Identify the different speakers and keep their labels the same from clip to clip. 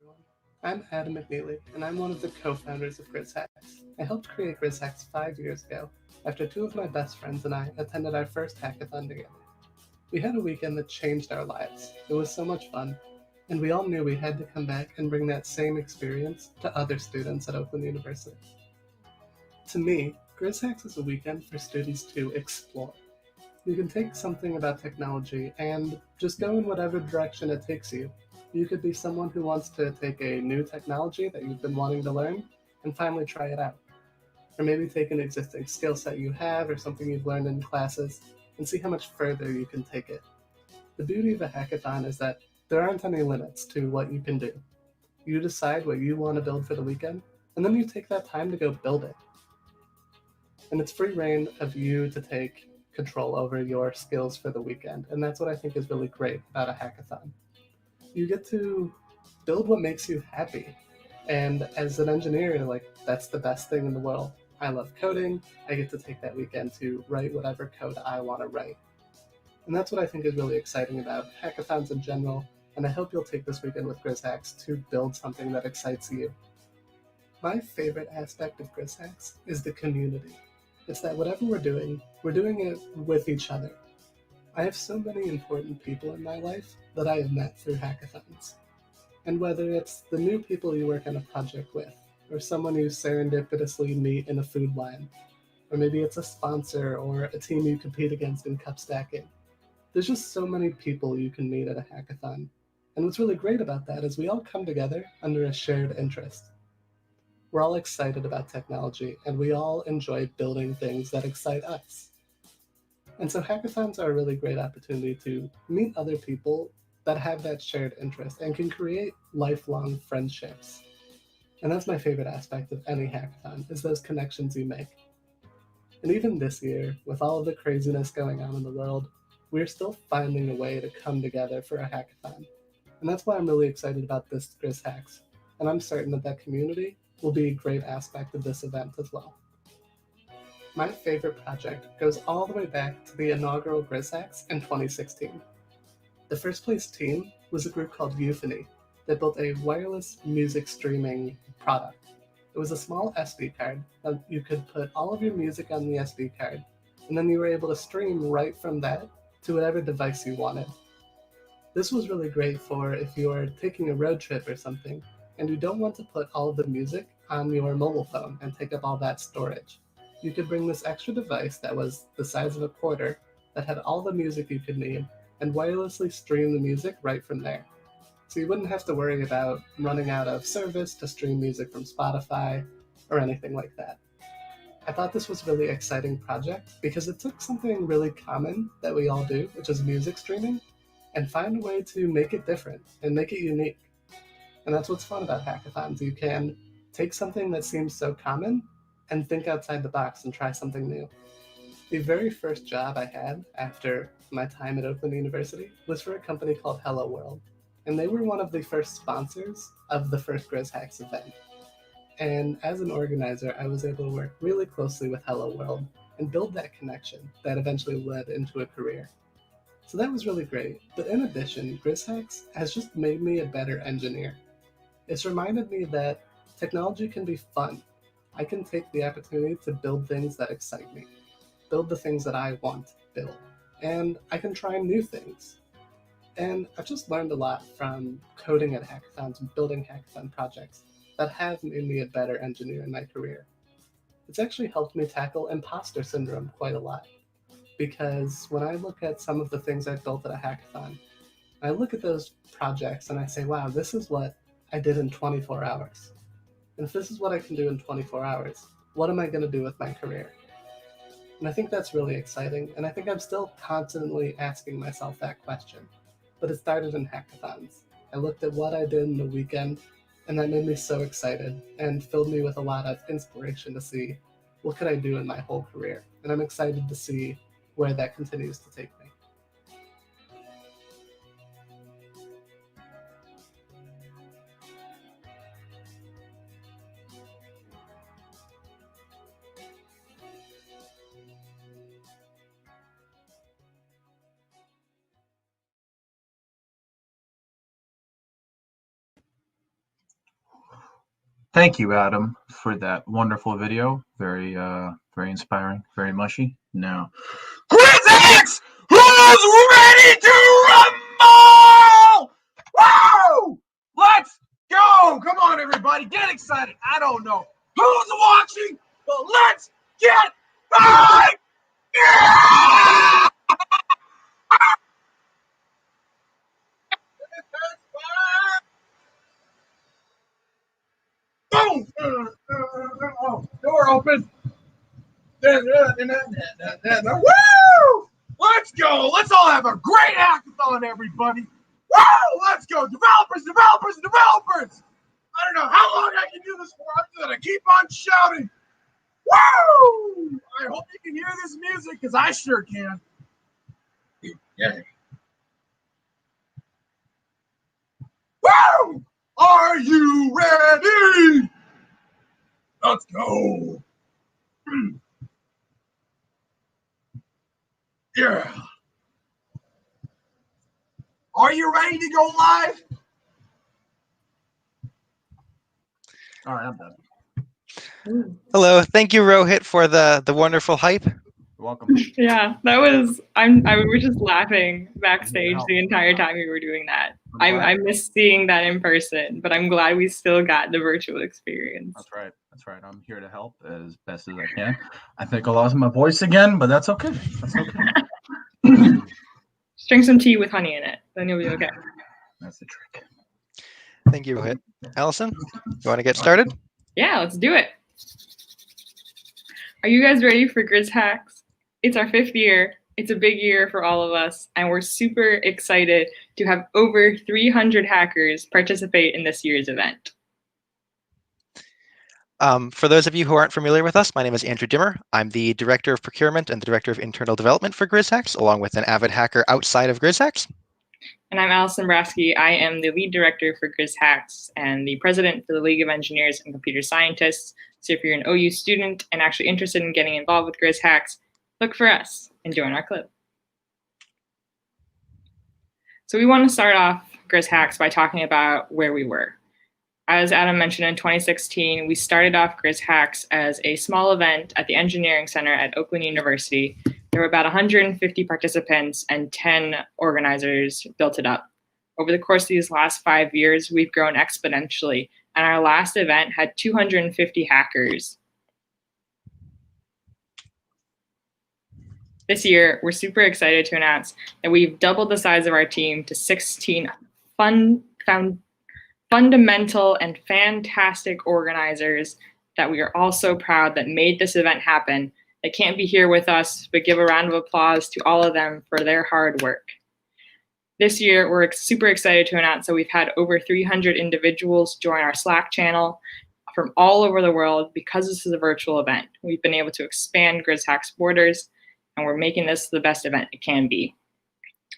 Speaker 1: everyone. I'm Adam McNeely, and I'm one of the co-founders of GrizzHacks. I helped create GrizzHacks 5 years ago, after two of my best friends and I attended our first hackathon together. We had a weekend that changed our lives. It was so much fun, and we all knew we had to come back and bring that same experience to other students at Oakland University. To me, GrizzHacks is a weekend for students to explore. You can take something about technology and just go in whatever direction it takes you. You could be someone who wants to take a new technology that you've been wanting to learn and finally try it out. Or maybe take an existing skill set you have or something you've learned in classes and see how much further you can take it. The beauty of a hackathon is that there aren't any limits to what you can do. You decide what you want to build for the weekend, and then you take that time to go build it. And it's free reign of you to take control over your skills for the weekend. And that's what I think is really great about a hackathon. You get to build what makes you happy. And as an engineer, like, that's the best thing in the world. I love coding. I get to take that weekend to write whatever code I want to write. And that's what I think is really exciting about hackathons in general. And I hope you'll take this weekend with GrizzHacks to build something that excites you. My favorite aspect of GrizzHacks is the community. It's that whatever we're doing it with each other. I have so many important people in my life that I have met through hackathons. And whether it's the new people you work on a project with, or someone you serendipitously meet in a food line, or maybe it's a sponsor or a team you compete against in cup stacking, there's just so many people you can meet at a hackathon. And what's really great about that is we all come together under a shared interest. We're all excited about technology, and we all enjoy building things that excite us. And so hackathons are a really great opportunity to meet other people that have that shared interest and can create lifelong friendships. And that's my favorite aspect of any hackathon, is those connections you make. And even this year, with all of the craziness going on in the world, we're still finding a way to come together for a hackathon. And that's why I'm really excited about this GrizzHacks. And I'm certain that that community will be a great aspect of this event as well. My favorite project goes all the way back to the inaugural GrizzHacks in 2016. The first place team was a group called Euphony that built a wireless music streaming product. It was a small SD card that you could put all of your music on the SD card, and then you were able to stream right from that to whatever device you wanted. This was really great for if you're taking a road trip or something and you don't want to put all of the music on your mobile phone and take up all that storage. You could bring this extra device that was the size of a quarter that had all the music you could need and wirelessly stream the music right from there. So you wouldn't have to worry about running out of service to stream music from Spotify or anything like that. I thought this was a really exciting project because it took something really common that we all do, which is music streaming, and find a way to make it different and make it unique. And that's what's fun about hackathons. You can take something that seems so common and think outside the box and try something new. The very first job I had after my time at Oakland University was for a company called Hello World. And they were one of the first sponsors of the first GrizzHacks event. And as an organizer, I was able to work really closely with Hello World and build that connection that eventually led into a career. So that was really great. But in addition, GrizzHacks has just made me a better engineer. It's reminded me that technology can be fun. I can take the opportunity to build things that excite me, build the things that I want to build, and I can try new things. And I've just learned a lot from coding at hackathons and building hackathon projects that have made me a better engineer in my career. It's actually helped me tackle imposter syndrome quite a lot, because when I look at some of the things I've built at a hackathon, I look at those projects and I say, wow, this is what I did in 24 hours. And if this is what I can do in 24 hours, what am I going to do with my career? And I think that's really exciting. And I think I'm still constantly asking myself that question. But it started in hackathons. I looked at what I did in the weekend, and that made me so excited and filled me with a lot of inspiration to see what could I do in my whole career. And I'm excited to see where that continues to take me.
Speaker 2: Thank you, Adam, for that wonderful video. Very, very inspiring, very mushy. Now, GrizzHacks, who's ready to rumble? Woo! Let's go! Come on, everybody, get excited. I don't know who's watching, but let's get back! Yeah! Boom! Door open. Woo! Let's go! Let's all have a great hackathon, everybody! Woo! Let's go! Developers, developers, developers! I don't know how long I can do this for. I'm just gonna keep on shouting. Woo! I hope you can hear this music, because I sure can. Yeah. Woo! Are you ready? Let's go. Yeah. Are you ready to go live? All right, I'm done.
Speaker 3: Hello, thank you, Rohit, for the wonderful hype.
Speaker 2: You're welcome.
Speaker 4: Yeah, that was. I was just laughing backstage the entire time we were doing that. I miss seeing that in person, but I'm glad we still got the virtual experience.
Speaker 2: That's right. That's right. I'm here to help as best as I can. I think I lost my voice again, but that's okay. That's okay.
Speaker 4: Just drink some tea with honey in it, then you'll be okay.
Speaker 2: That's the trick.
Speaker 3: Thank you, Rohit. Allison, you want to get started?
Speaker 4: Yeah, let's do it. Are you guys ready for GrizzHacks? It's our 5th year. It's a big year for all of us, and we're super excited to have over 300 hackers participate in this year's event.
Speaker 3: For those of you who aren't familiar with us, my name is Andrew Dimmer. I'm the Director of Procurement and the Director of Internal Development for GrizzHacks, along with an avid hacker outside of GrizzHacks.
Speaker 4: And I'm Allison Brasky. I am the Lead Director for GrizzHacks and the President for the League of Engineers and Computer Scientists. So if you're an OU student and actually interested in getting involved with GrizzHacks, look for us and join our club. So we want to start off GrizzHacks by talking about where we were. As Adam mentioned, in 2016, we started off GrizzHacks as a small event at the Engineering Center at Oakland University. There were about 150 participants and 10 organizers built it up. Over the course of these last 5 years, we've grown exponentially, and our last event had 250 hackers. This year, we're super excited to announce that we've doubled the size of our team to 16 fundamental and fantastic organizers that we are all so proud that made this event happen. They can't be here with us, but give a round of applause to all of them for their hard work. This year, we're super excited to announce that we've had over 300 individuals join our Slack channel from all over the world because this is a virtual event. We've been able to expand GrizzHacks borders, and we're making this the best event it can be.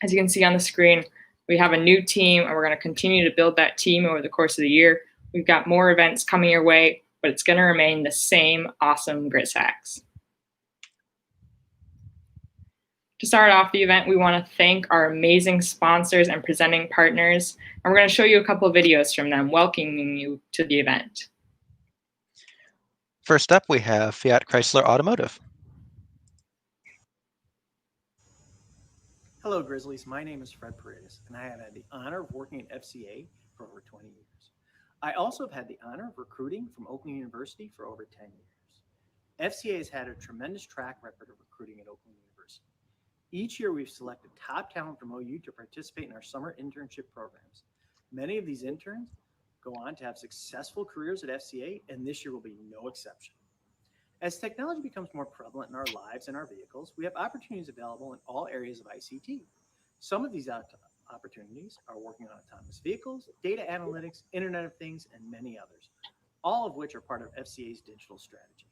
Speaker 4: As you can see on the screen, we have a new team, and we're going to continue to build that team over the course of the year. We've got more events coming your way, but it's going to remain the same awesome GrizzHacks. To start off the event, we want to thank our amazing sponsors and presenting partners, and we're going to show you a couple of videos from them welcoming you to the event.
Speaker 3: First up, we have Fiat Chrysler Automotive.
Speaker 5: Hello, Grizzlies. My name is Fred Paredes, and I have had the honor of working at FCA for over 20 years. I also have had the honor of recruiting from Oakland University for over 10 years. FCA has had a tremendous track record of recruiting at Oakland University. Each year, we've selected top talent from OU to participate in our summer internship programs. Many of these interns go on to have successful careers at FCA, and this year will be no exception. As technology becomes more prevalent in our lives and our vehicles, we have opportunities available in all areas of ICT. Some of these opportunities are working on autonomous vehicles, data analytics, Internet of Things, and many others, all of which are part of FCA's digital strategy.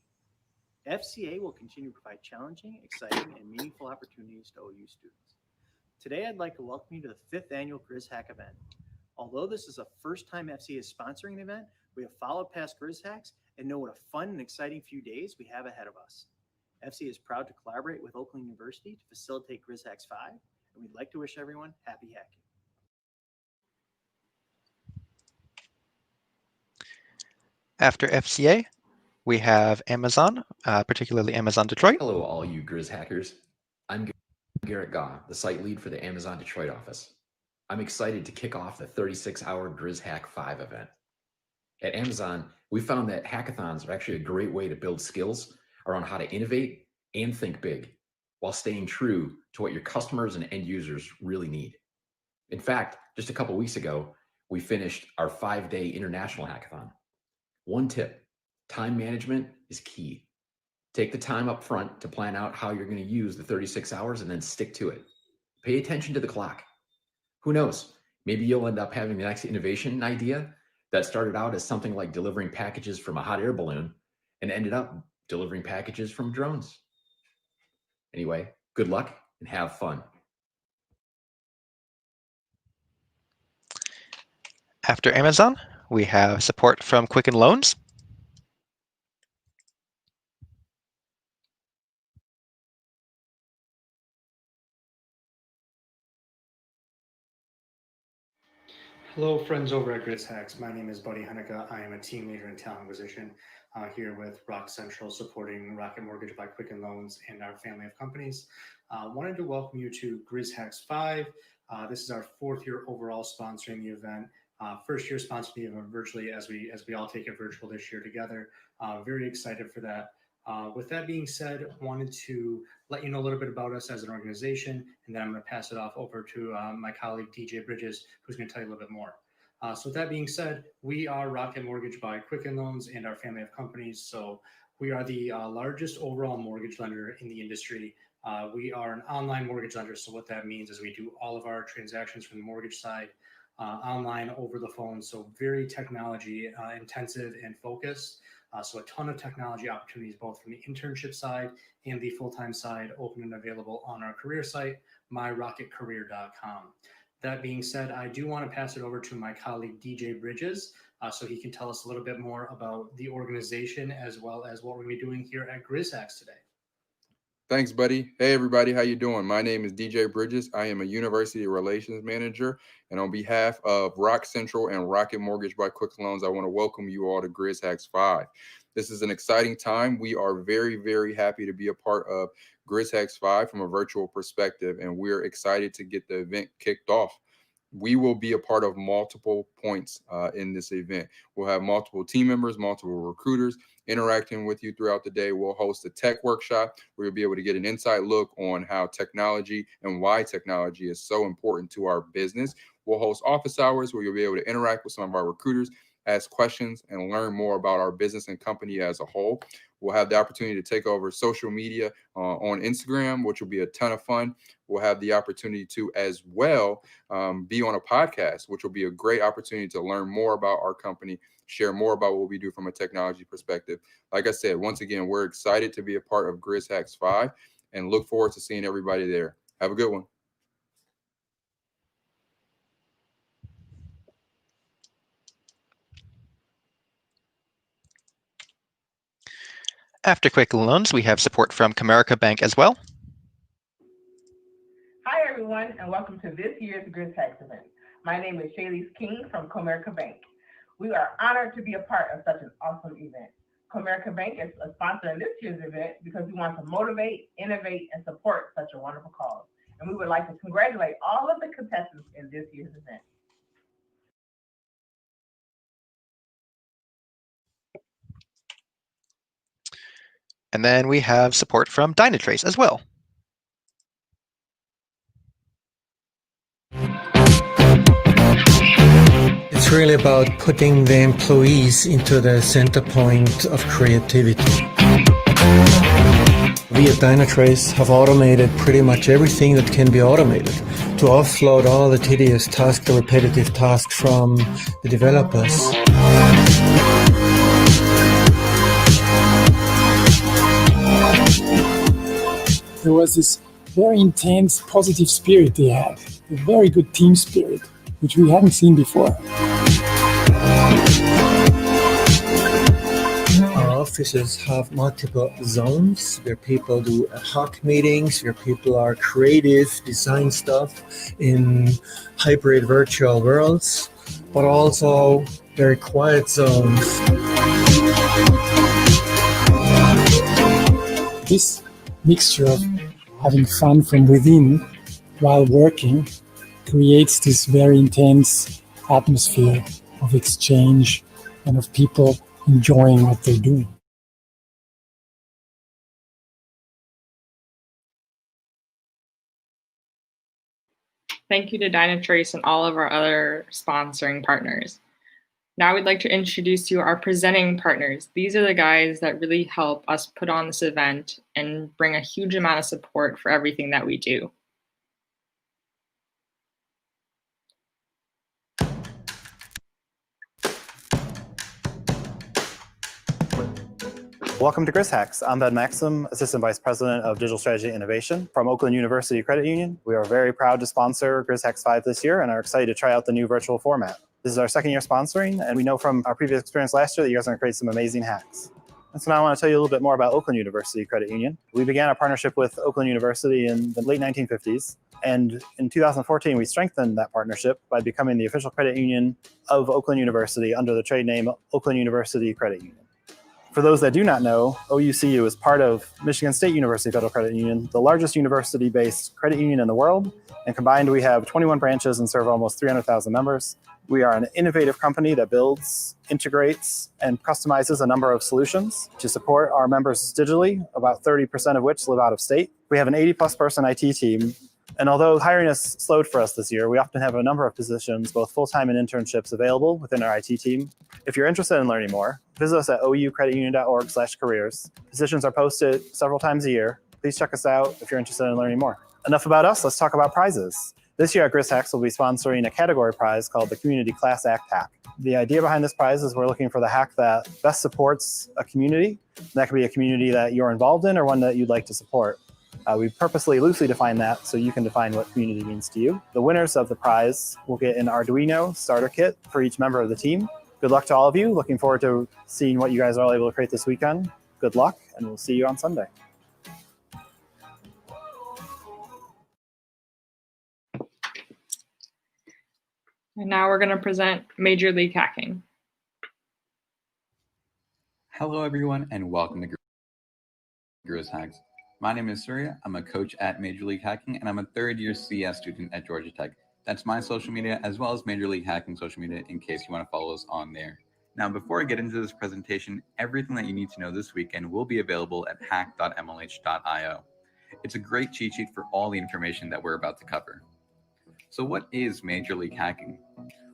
Speaker 5: FCA will continue to provide challenging, exciting, and meaningful opportunities to OU students. Today, I'd like to welcome you to the 5th annual GrizzHack event. Although this is the first time FCA is sponsoring an event, we have followed past GrizzHacks and know what a fun and exciting few days we have ahead of us. FCA is proud to collaborate with Oakland University to facilitate GrizzHacks 5, and we'd like to wish everyone happy hacking.
Speaker 3: After FCA, we have Amazon, particularly Amazon Detroit.
Speaker 6: Hello, all you GrizzHackers. I'm Garrett Gaw, the site lead for the Amazon Detroit office. I'm excited to kick off the 36-hour GrizzHack 5 event. At Amazon, we found that hackathons are actually a great way to build skills around how to innovate and think big, while staying true to what your customers and end users really need. In fact, just a couple weeks ago, we finished our 5-day international hackathon. One tip: time management is key. Take the time up front to plan out how you're going to use the 36 hours and then stick to it. Pay attention to the clock. Who knows? Maybe you'll end up having the next innovation idea that started out as something like delivering packages from a hot air balloon and ended up delivering packages from drones. Anyway, good luck and have fun.
Speaker 3: After Amazon, we have support from Quicken Loans.
Speaker 7: Hello, friends over at GrizzHacks. My name is Buddy Henneke. I am a team leader and talent acquisition here with Rock Central, supporting Rocket Mortgage by Quicken Loans and our family of companies. Wanted to welcome you to GrizzHacks 5. This is our 4th year overall sponsoring the event. First year sponsoring the event virtually, as we all take it virtual this year together. Very excited for that. With that being said, wanted to let you know a little bit about us as an organization, and then I'm going to pass it off over to my colleague DJ Bridges, who's going to tell you a little bit more. So with that being said, we are Rocket Mortgage by Quicken Loans and our family of companies. So we are the largest overall mortgage lender in the industry. We are an online mortgage lender. So what that means is we do all of our transactions from the mortgage side online, over the phone. So very technology intensive and focused. So a ton of technology opportunities, both from the internship side and the full-time side, open and available on our career site, myrocketcareer.com. That being said, I do want to pass it over to my colleague, DJ Bridges, so he can tell us a little bit more about the organization as well as what we're going to be doing here at GrizzHacks today.
Speaker 8: Thanks, buddy. Hey, everybody. How you doing? My name is DJ Bridges. I am a University Relations Manager. And on behalf of Rock Central and Rocket Mortgage by Quicken Loans, I want to welcome you all to GrizzHacks 5. This is an exciting time. We are very, very happy to be a part of GrizzHacks 5 from a virtual perspective, and we're excited to get the event kicked off. We will be a part of multiple points in this event. We'll have multiple team members, multiple recruiters interacting with you throughout the day. We'll host a tech workshop where you'll be able to get an inside look on how technology and why technology is so important to our business. We'll host office hours where you'll be able to interact with some of our recruiters, ask questions, and learn more about our business and company as a whole. We'll have the opportunity to take over social media on Instagram, which will be a ton of fun. We'll have the opportunity to as well be on a podcast, which will be a great opportunity to learn more about our company, share more about what we do from a technology perspective. Like I said, once again, we're excited to be a part of GrizzHacks 5 and look forward to seeing everybody there. Have a good one.
Speaker 3: After Quicken Loans, we have support from Comerica Bank as well.
Speaker 9: Hi, everyone, and welcome to this year's GrizzHacks event. My name is Shaylees King from Comerica Bank. We are honored to be a part of such an awesome event. Comerica Bank is a sponsor in this year's event because we want to motivate, innovate, and support such a wonderful cause. And we would like to congratulate all of the contestants in this year's event.
Speaker 3: And then we have support from Dynatrace as well.
Speaker 10: It's really about putting the employees into the center point of creativity. We at Dynatrace have automated pretty much everything that can be automated to offload all the tedious tasks, the repetitive tasks from the developers.
Speaker 11: There was this very intense, positive spirit they had, a very good team spirit, which we hadn't seen before.
Speaker 10: Our offices have multiple zones where people do ad hoc meetings, where people are creative, design stuff in hybrid virtual worlds, but also very quiet zones.
Speaker 11: this mixture of having fun from within while working creates this very intense atmosphere of exchange and of people enjoying what they're doing.
Speaker 4: Thank you to Dynatrace and all of our other sponsoring partners. Now we'd like to introduce you our presenting partners. These are the guys that really help us put on this event and bring a huge amount of support for everything that we do.
Speaker 12: Welcome to GrizzHacks. I'm Ben Maxim, Assistant Vice President of Digital Strategy and Innovation from Oakland University Credit Union. We are very proud to sponsor GrizzHacks 5 this year and are excited to try out the new virtual format. This is our second year sponsoring, and we know from our previous experience last year that you guys are going to create some amazing hacks. And so now I want to tell you a little bit more about Oakland University Credit Union. We began our partnership with Oakland University in the late 1950s. And in 2014, we strengthened that partnership by becoming the official credit union of Oakland University under the trade name Oakland University Credit Union. For those that do not know, OUCU is part of Michigan State University Federal Credit Union, the largest university-based credit union in the world. And combined, we have 21 branches and serve almost 300,000 members. We are an innovative company that builds, integrates, and customizes a number of solutions to support our members digitally, about 30% of which live out of state. We have an 80-plus person IT team. And although hiring has slowed for us this year, we often have a number of positions, both full-time and internships, available within our IT team. If you're interested in learning more, visit us at oucreditunion.org/careers. Positions are posted several times a year. Please check us out if you're interested in learning more. Enough about us, let's talk about prizes. This year at GrizzHacks, we'll be sponsoring a category prize called the Community Class Act Hack. The idea behind this prize is we're looking for the hack that best supports a community. That could be a community that you're involved in or one that you'd like to support. We purposely loosely define that so you can define what community means to you. The winners of the prize will get an Arduino starter kit for each member of the team. Good luck to all of you. Looking forward to seeing what you guys are all able to create this weekend. Good luck, and we'll see you on Sunday.
Speaker 4: And now we're going to present Major League Hacking.
Speaker 13: Hello, everyone, and welcome to GrizzHacks. My name is Surya. I'm a coach at Major League Hacking, and I'm a third-year CS student at Georgia Tech. That's my social media, as well as Major League Hacking social media, in case you want to follow us on there. Now, before I get into this presentation, everything that you need to know this weekend will be available at hack.mlh.io. It's a great cheat sheet for all the information that we're about to cover. So what is Major League Hacking?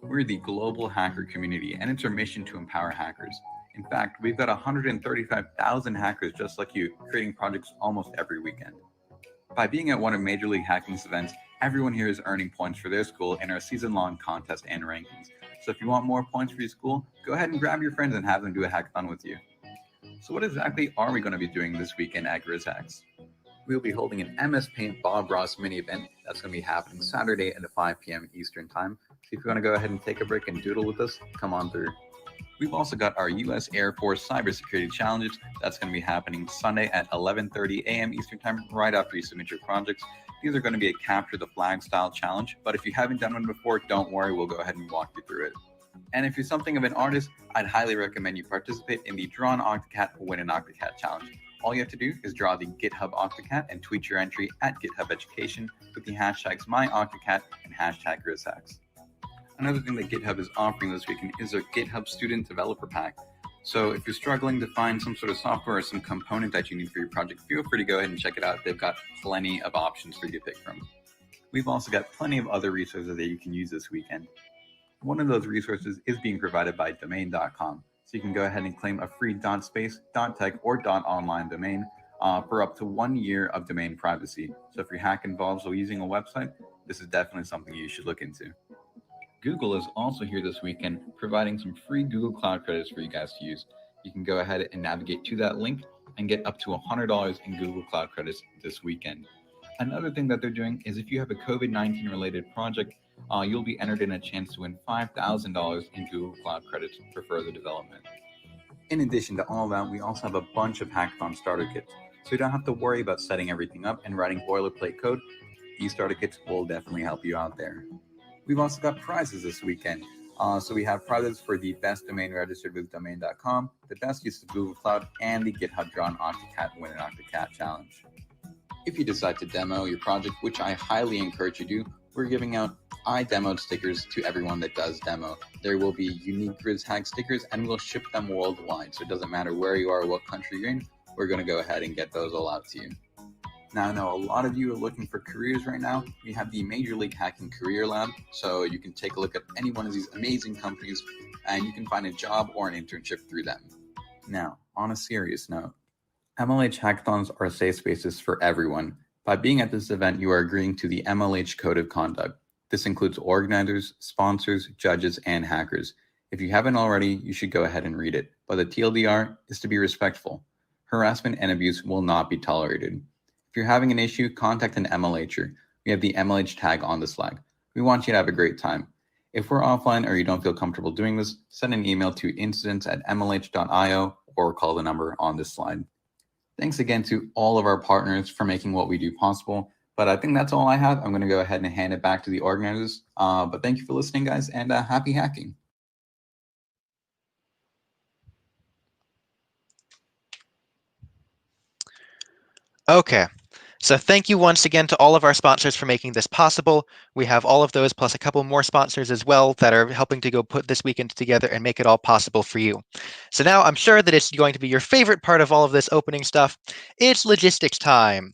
Speaker 13: We're the global hacker community, and it's our mission to empower hackers. In fact, we've got 135,000 hackers just like you, creating projects almost every weekend. By being at one of Major League Hacking's events, everyone here is earning points for their school in our season-long contest and rankings. So if you want more points for your school, go ahead and grab your friends and have them do a hackathon with you. So what exactly are we going to be doing this weekend at GrizzHacks? We'll be holding an MS Paint Bob Ross mini event that's going to be happening Saturday at 5 p.m. Eastern Time. So if you want to go ahead and take a break and doodle with us, come on through. We've also got our U.S. Air Force Cybersecurity Challenges. That's going to be happening Sunday at 11:30 a.m. Eastern Time, right after you submit your projects. These are going to be a capture the flag style challenge, but if you haven't done one before, don't worry, we'll go ahead and walk you through it. And if you're something of an artist, I'd highly recommend you participate in the Draw an Octocat, Win an Octocat challenge. All you have to do is draw the GitHub Octocat and tweet your entry at GitHub Education with the hashtags MyOctocat and hashtag GrizzHacks. Another thing that GitHub is offering this weekend is a GitHub Student Developer Pack. So if you're struggling to find some sort of software or some component that you need for your project, feel free to go ahead and check it out. They've got plenty of options for you to pick from. We've also got plenty of other resources that you can use this weekend. One of those resources is being provided by domain.com. So you can go ahead and claim a free .space, .tech, or .online domain for up to 1 year of domain privacy. So if your hack involves using a website, this is definitely something you should look into. Google is also here this weekend, providing some free Google Cloud credits for you guys to use. You can go ahead and navigate to that link and get up to $100 in Google Cloud credits this weekend. Another thing that they're doing is if you have a COVID-19 related project, you'll be entered in a chance to win $5,000 in Google Cloud credits for further development. In addition to all that, we also have a bunch of hackathon starter kits, so you don't have to worry about setting everything up and writing boilerplate code. These starter kits will definitely help you out there. We've also got prizes this weekend. So we have prizes for the best domain registered with domain.com, the best use of Google Cloud, and the GitHub Drawn Octocat Win an Octocat Challenge. If you decide to demo your project, which I highly encourage you to do, we're giving out I demoed stickers to everyone that does demo. There will be unique GrizzHack stickers, and we'll ship them worldwide. So it doesn't matter where you are or what country you're in, we're going to go ahead and get those all out to you. Now, I know a lot of you are looking for careers right now. We have the Major League Hacking Career Lab, so you can take a look at any one of these amazing companies, and you can find a job or an internship through them. Now, on a serious note, MLH hackathons are safe spaces for everyone. By being at this event, you are agreeing to the MLH Code of Conduct. This includes organizers, sponsors, judges, and hackers. If you haven't already, you should go ahead and read it. But the TLDR is to be respectful. Harassment and abuse will not be tolerated. If you're having an issue, contact an MLHer. We have the MLH tag on the Slack. We want you to have a great time. If we're offline or you don't feel comfortable doing this, send an email to incidents@mlh.io or call the number on this slide. Thanks again to all of our partners for making what we do possible. But I think that's all I have. I'm going to go ahead and hand it back to the organizers. But thank you for listening, guys, and happy hacking.
Speaker 3: Okay. So thank you once again to all of our sponsors for making this possible. We have all of those plus a couple more sponsors as well that are helping to go put this weekend together and make it all possible for you. So now I'm sure that it's going to be your favorite part of all of this opening stuff. It's logistics time.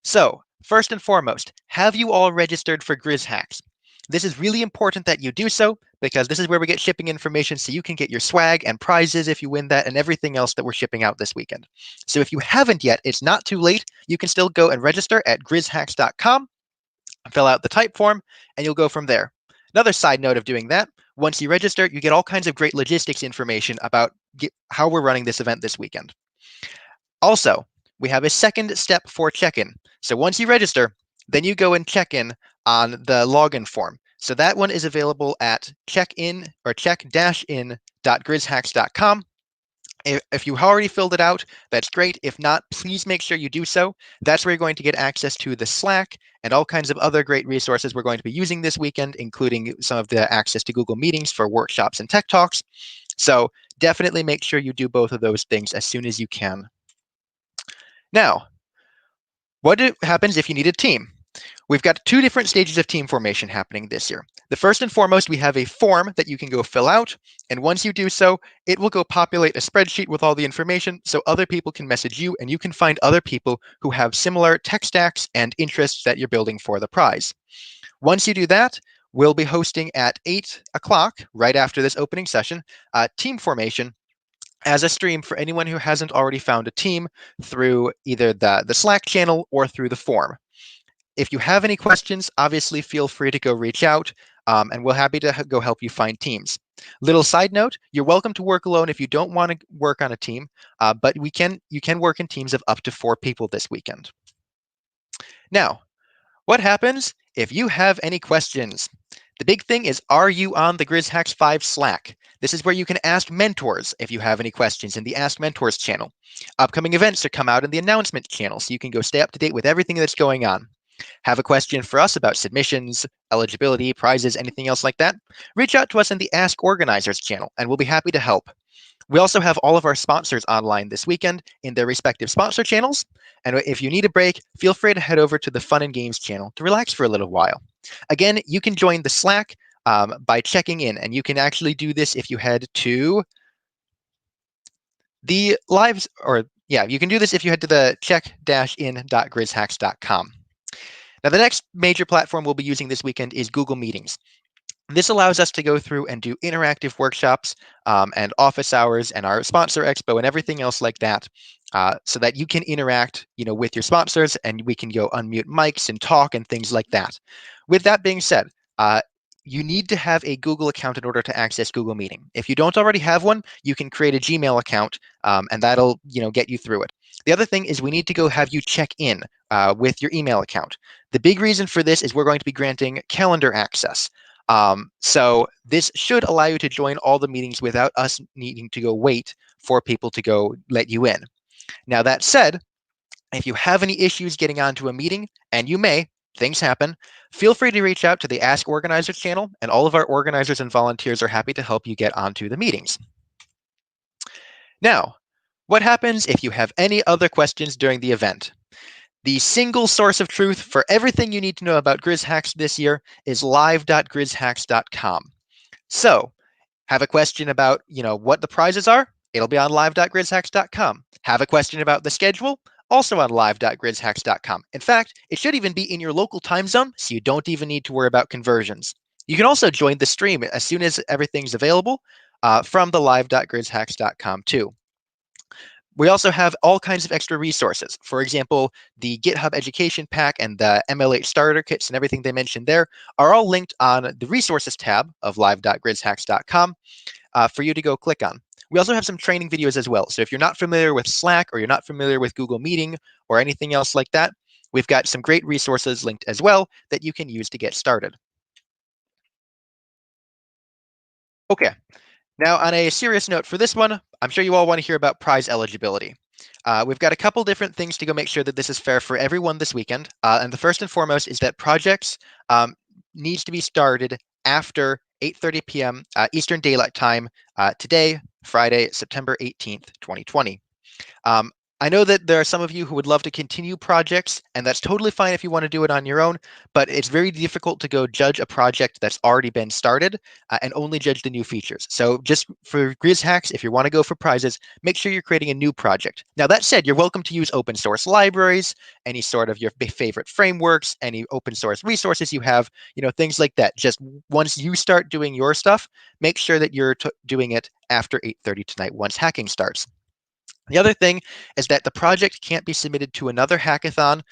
Speaker 3: So first and foremost, have you all registered for GrizzHacks? This is really important that you do so because this is where we get shipping information so you can get your swag and prizes if you win that and everything else that we're shipping out this weekend. So if you haven't yet, it's not too late. You can still go and register at GrizzHacks.com, fill out the type form, and you'll go from there. Another side note of doing that, once you register, you get all kinds of great logistics information about how we're running this event this weekend. Also, we have a second step for check-in. So once you register, then you go and check in on the login form. So that one is available at check-in or check-in.grizzhacks.com. If you already filled it out, that's great. If not, please make sure you do so. That's where you're going to get access to the Slack and all kinds of other great resources we're going to be using this weekend, including some of the access to Google Meetings for workshops and tech talks. So definitely make sure you do both of those things as soon as you can. Now, what happens if you need a team? We've got two different stages of team formation happening this year. The first and foremost, we have a form that you can go fill out. And once you do so, it will go populate a spreadsheet with all the information so other people can message you and you can find other people who have similar tech stacks and interests that you're building for the prize. Once you do that, we'll be hosting at 8 o'clock, right after this opening session, team formation as a stream for anyone who hasn't already found a team through either the Slack channel or through the form. If you have any questions, obviously feel free to go reach out, and we're happy to go help you find teams. Little side note, you're welcome to work alone if you don't want to work on a team, but you can work in teams of up to 4 people this weekend. Now, what happens if you have any questions? The big thing is, are you on the GrizzHacks 5 Slack? This is where you can ask mentors if you have any questions in the Ask Mentors channel. Upcoming events are come out in the announcement channel, so you can go stay up to date with everything that's going on. Have a question for us about submissions, eligibility, prizes, anything else like that? Reach out to us in the Ask Organizers channel, and we'll be happy to help. We also have all of our sponsors online this weekend in their respective sponsor channels. And if you need a break, feel free to head over to the Fun and Games channel to relax for a little while. Again, you can join the Slack by checking in, and you can actually do this if you head to the lives, or yeah, you can do this if you head to the check-in.grizzhacks.com. Now, the next major platform we'll be using this weekend is Google Meetings. This allows us to go through and do interactive workshops and office hours and our sponsor expo and everything else like that, so that you can interact, with your sponsors, and we can go unmute mics and talk and things like that. With that being said, you need to have a Google account in order to access Google Meeting. If you don't already have one, you can create a Gmail account, and that'll get you through it. The other thing is we need to go have you check in with your email account. The big reason for this is we're going to be granting calendar access. So this should allow you to join all the meetings without us needing to go wait for people to go let you in. Now, that said, if you have any issues getting onto a meeting, and you may, things happen. Feel free to reach out to the Ask Organizers channel, and all of our organizers and volunteers are happy to help you get onto the meetings. Now, what happens if you have any other questions during the event? The single source of truth for everything you need to know about GrizzHacks this year is live.grizzhacks.com. So, have a question about, what the prizes are? It'll be on live.grizzhacks.com. Have a question about the schedule? Also on live.grizzhacks.com. In fact, it should even be in your local time zone, so you don't even need to worry about conversions. You can also join the stream as soon as everything's available from the live.grizzhacks.com too. We also have all kinds of extra resources. For example, the GitHub Education Pack and the MLH Starter Kits and everything they mentioned there are all linked on the Resources tab of live.grizzhacks.com for you to go click on. We also have some training videos as well. So if you're not familiar with Slack or you're not familiar with Google Meeting or anything else like that, we've got some great resources linked as well that you can use to get started. Okay. Now, on a serious note for this one, I'm sure you all want to hear about prize eligibility. We've got a couple different things to go make sure that this is fair for everyone this weekend. And the first and foremost is that projects needs to be started after 8:30 p.m. Eastern Daylight Time today, Friday, September 18th, 2020. I know that there are some of you who would love to continue projects, and that's totally fine if you want to do it on your own, but it's very difficult to go judge a project that's already been started and only judge the new features. So just for GrizzHacks, if you want to go for prizes, make sure you're creating a new project. Now, that said, you're welcome to use open source libraries, any sort of your favorite frameworks, any open source resources you have, things like that. Just once you start doing your stuff, make sure that you're doing it after 8:30 tonight once hacking starts. The other thing is that the project can't be submitted to another hackathon,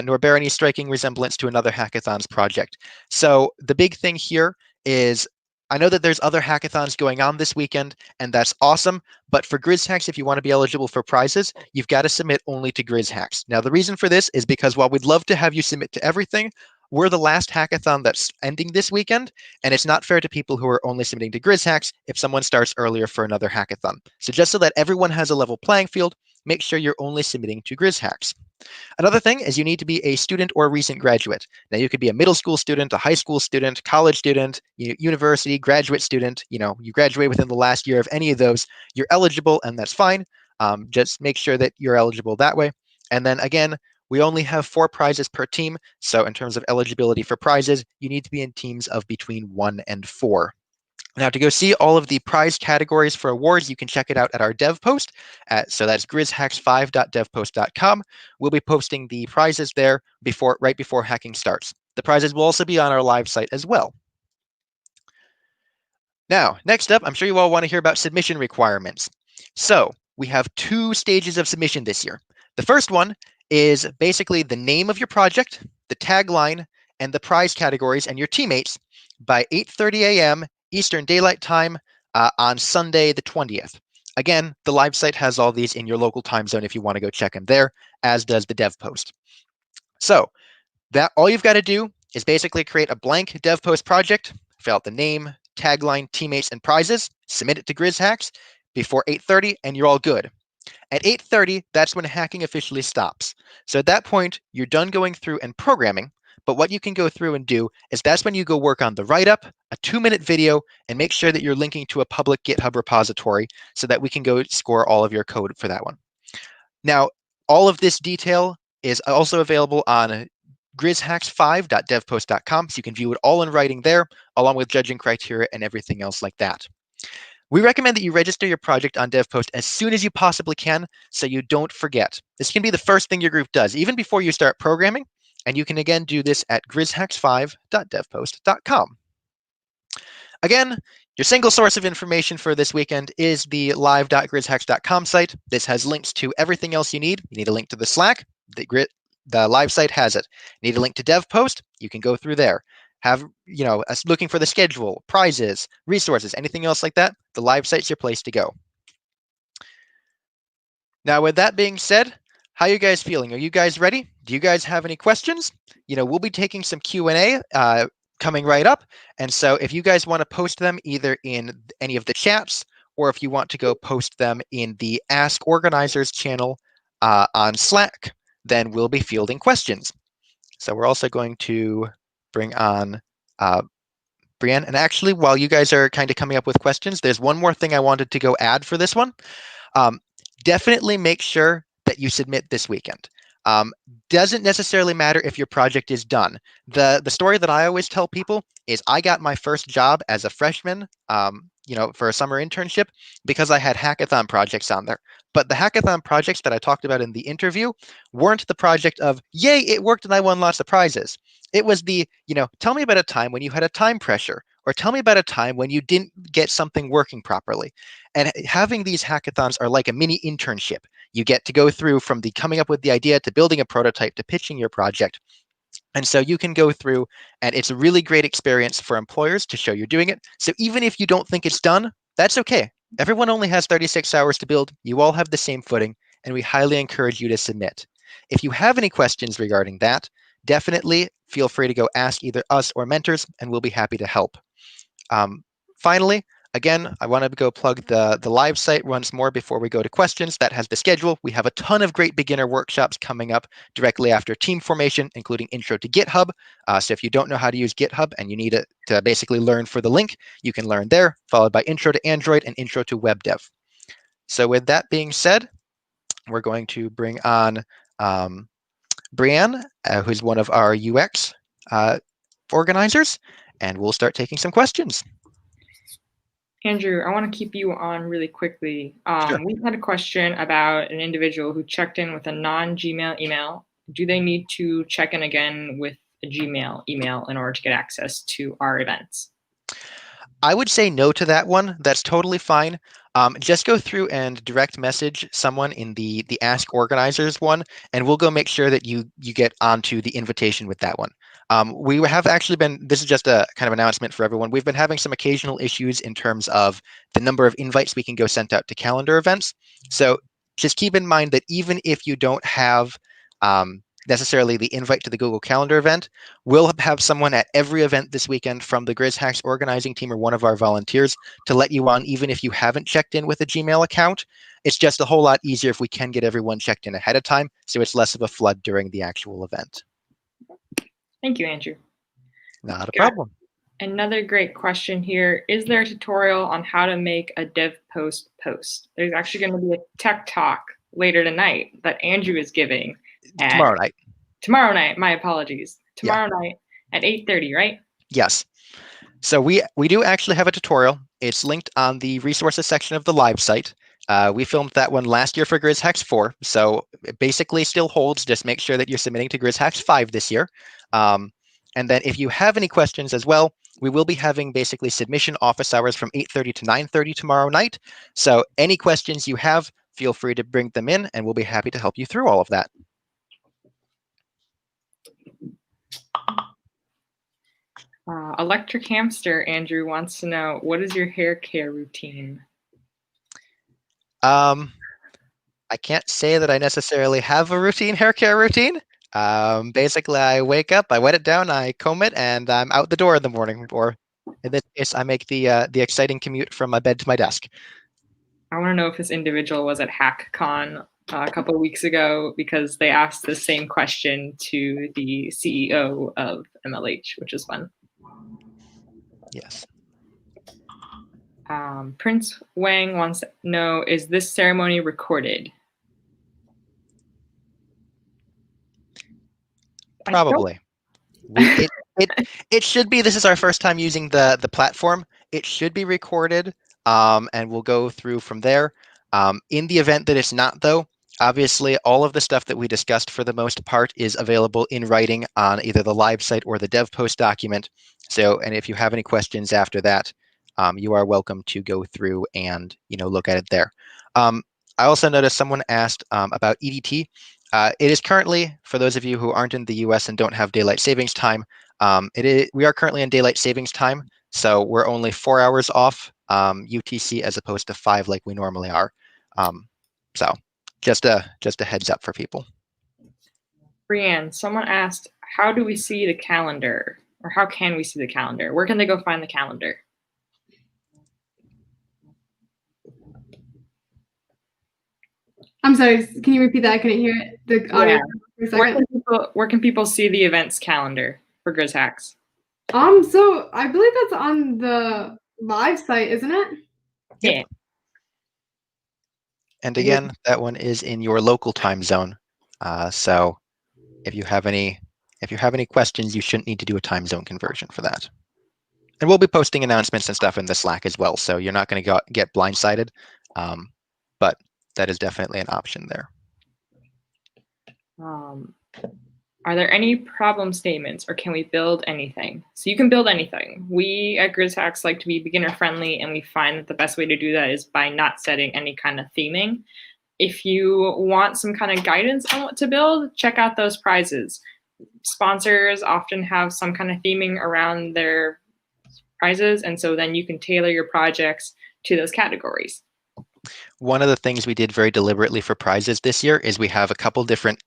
Speaker 3: nor bear any striking resemblance to another hackathon's project. So the big thing here is, I know that there's other hackathons going on this weekend, and that's awesome, but for GrizzHacks, if you want to be eligible for prizes, you've got to submit only to GrizzHacks. Now, the reason for this is because while we'd love to have you submit to everything, we're the last hackathon that's ending this weekend, and it's not fair to people who are only submitting to GrizzHacks if someone starts earlier for another hackathon. So just so that everyone has a level playing field, make sure you're only submitting to GrizzHacks. Another thing is you need to be a student or recent graduate. Now, you could be a middle school student, a high school student, college student, university, graduate student. You graduate within the last year of any of those, you're eligible, and that's fine. Just make sure that you're eligible that way. And then again, we only have 4 prizes per team. So in terms of eligibility for prizes, you need to be in teams of between 1 and 4. Now, to go see all of the prize categories for awards, you can check it out at our dev post. So that's grizzhacks5.devpost.com. We'll be posting the prizes there right before hacking starts. The prizes will also be on our live site as well. Now, next up, I'm sure you all want to hear about submission requirements. So we have 2 stages of submission this year. The first one is basically the name of your project, the tagline, and the prize categories and your teammates by 8:30 a.m. Eastern Daylight Time on Sunday the 20th. Again, the live site has all these in your local time zone if you want to go check them there, as does the dev post. So that all you've got to do is basically create a blank dev post project, fill out the name, tagline, teammates, and prizes, submit it to GrizzHacks before 8:30, and you're all good. At 8:30, that's when hacking officially stops. So at that point, you're done going through and programming, but what you can go through and do is that's when you go work on the write-up, a 2-minute video, and make sure that you're linking to a public GitHub repository so that we can go score all of your code for that one. Now, all of this detail is also available on grizzhacks5.devpost.com, so you can view it all in writing there, along with judging criteria and everything else like that. We recommend that you register your project on DevPost as soon as you possibly can so you don't forget. This can be the first thing your group does, even before you start programming, and you can again do this at grizzhacks5.devpost.com. Again, your single source of information for this weekend is the live.grizzhacks.com site. This has links to everything else you need. You need a link to the Slack. The live site has it. You need a link to DevPost. You can go through there. Have, looking for the schedule, prizes, resources, anything else like that, the live site's your place to go. Now, with that being said, how are you guys feeling? Are you guys ready? Do you guys have any questions? We'll be taking some Q&A coming right up. And so if you guys want to post them either in any of the chats, or if you want to go post them in the Ask Organizers channel on Slack, then we'll be fielding questions. So we're also going to bring on Brianne. And actually, while you guys are kind of coming up with questions, there's one more thing I wanted to go add for this one. Definitely make sure that you submit this weekend. Doesn't necessarily matter if your project is done. The story that I always tell people is I got my first job as a freshman, for a summer internship because I had hackathon projects on there. But the hackathon projects that I talked about in the interview weren't the project of, yay, it worked and I won lots of prizes. It was the, tell me about a time when you had a time pressure, or tell me about a time when you didn't get something working properly. And having these hackathons are like a mini internship. You get to go through from the coming up with the idea to building a prototype to pitching your project. And so you can go through, and it's a really great experience for employers to show you're doing it. So even if you don't think it's done, that's okay. Everyone only has 36 hours to build. You all have the same footing, and we highly encourage you to submit. If you have any questions regarding that, definitely feel free to go ask either us or mentors, and we'll be happy to help. Finally, again, I want to go plug the live site once more before we go to questions. That has the schedule. We have a ton of great beginner workshops coming up directly after team formation, including intro to GitHub. So if you don't know how to use GitHub and you need it to basically learn for the link, you can learn there, followed by intro to Android and intro to web dev. So with that being said, we're going to bring on Brianne, who's one of our UX organizers, and we'll start taking some questions.
Speaker 4: Andrew, I want to keep you on really quickly.
Speaker 3: Sure.
Speaker 4: We had a question about an individual who checked in with a non-Gmail email. Do they need to check in again with a Gmail email in order to get access to our events?
Speaker 3: I would say no to that one. That's totally fine. Just go through and direct message someone in the Ask Organizers one, and we'll go make sure that you get onto the invitation with that one. We have actually been, this is just a kind of announcement for everyone, we've been having some occasional issues in terms of the number of invites we can go sent out to calendar events. So just keep in mind that even if you don't have necessarily the invite to the Google Calendar event, we'll have someone at every event this weekend from the GrizzHacks organizing team or one of our volunteers to let you on, even if you haven't checked in with a Gmail account. It's just a whole lot easier if we can get everyone checked in ahead of time, so it's less of a flood during the actual event.
Speaker 4: Thank you, Andrew.
Speaker 3: Not a problem.
Speaker 4: Another great question here. Is there a tutorial on how to make a dev post post? There's actually going to be a tech talk later tonight that Andrew is giving.
Speaker 3: Tomorrow night.
Speaker 4: Tomorrow night, my apologies. Tomorrow night at 8:30, right?
Speaker 3: Yes. So we do actually have a tutorial. It's linked on the resources section of the live site. We filmed that one last year for GrizzHacks 4, so it basically still holds. Just make sure that you're submitting to GrizzHacks 5 this year. And then if you have any questions as well, we will be having basically submission office hours from 8:30 to 9:30 tomorrow night. So any questions you have, feel free to bring them in, and we'll be happy to help you through all of that.
Speaker 4: Electric Hamster, Andrew wants to know, what is your hair care routine?
Speaker 3: I can't say that I necessarily have a routine hair care routine. Basically, I wake up, I wet it down, I comb it, and I'm out the door in the morning. Or in this case, I make the exciting commute from my bed to my desk.
Speaker 4: I want to know if this individual was at HackCon a couple of weeks ago, because they asked the same question to the CEO of MLH, which is fun.
Speaker 3: Yes.
Speaker 4: Prince Wang wants to know, is this ceremony recorded?
Speaker 3: Probably. It should be. This is our first time using the platform. It should be recorded, and we'll go through from there. In the event that it's not, though, obviously all of the stuff that we discussed for the most part is available in writing on either the live site or the dev post document. So, and if you have any questions after that, you are welcome to go through and look at it there. I also noticed someone asked about EDT. It is currently, for those of you who aren't in the US and don't have daylight savings time, we are currently in daylight savings time, so we're only 4 hours off UTC as opposed to 5 like we normally are. So just a heads up for people.
Speaker 4: Brianne, someone asked, how do we see the calendar? Or how can we see the calendar? Where can they go find the calendar?
Speaker 14: I'm sorry, can you repeat that? I couldn't hear it. The audio. For a second.
Speaker 4: Where can people see the events calendar for GrizzHacks?
Speaker 14: So I believe that's on the live site, isn't it?
Speaker 4: Yeah.
Speaker 3: And again, that one is in your local time zone. So if you have any questions, you shouldn't need to do a time zone conversion for that. And we'll be posting announcements and stuff in the Slack as well, so you're not going to get blindsided. But that is definitely an option there.
Speaker 4: Are there any problem statements, or can we build anything? So you can build anything. We at GrizzHacks like to be beginner friendly, and we find that the best way to do that is by not setting any kind of theming. If you want some kind of guidance on what to build, check out those prizes. Sponsors often have some kind of theming around their prizes, and so then you can tailor your projects to those categories.
Speaker 3: One of the things we did very deliberately for prizes this year is we have a couple different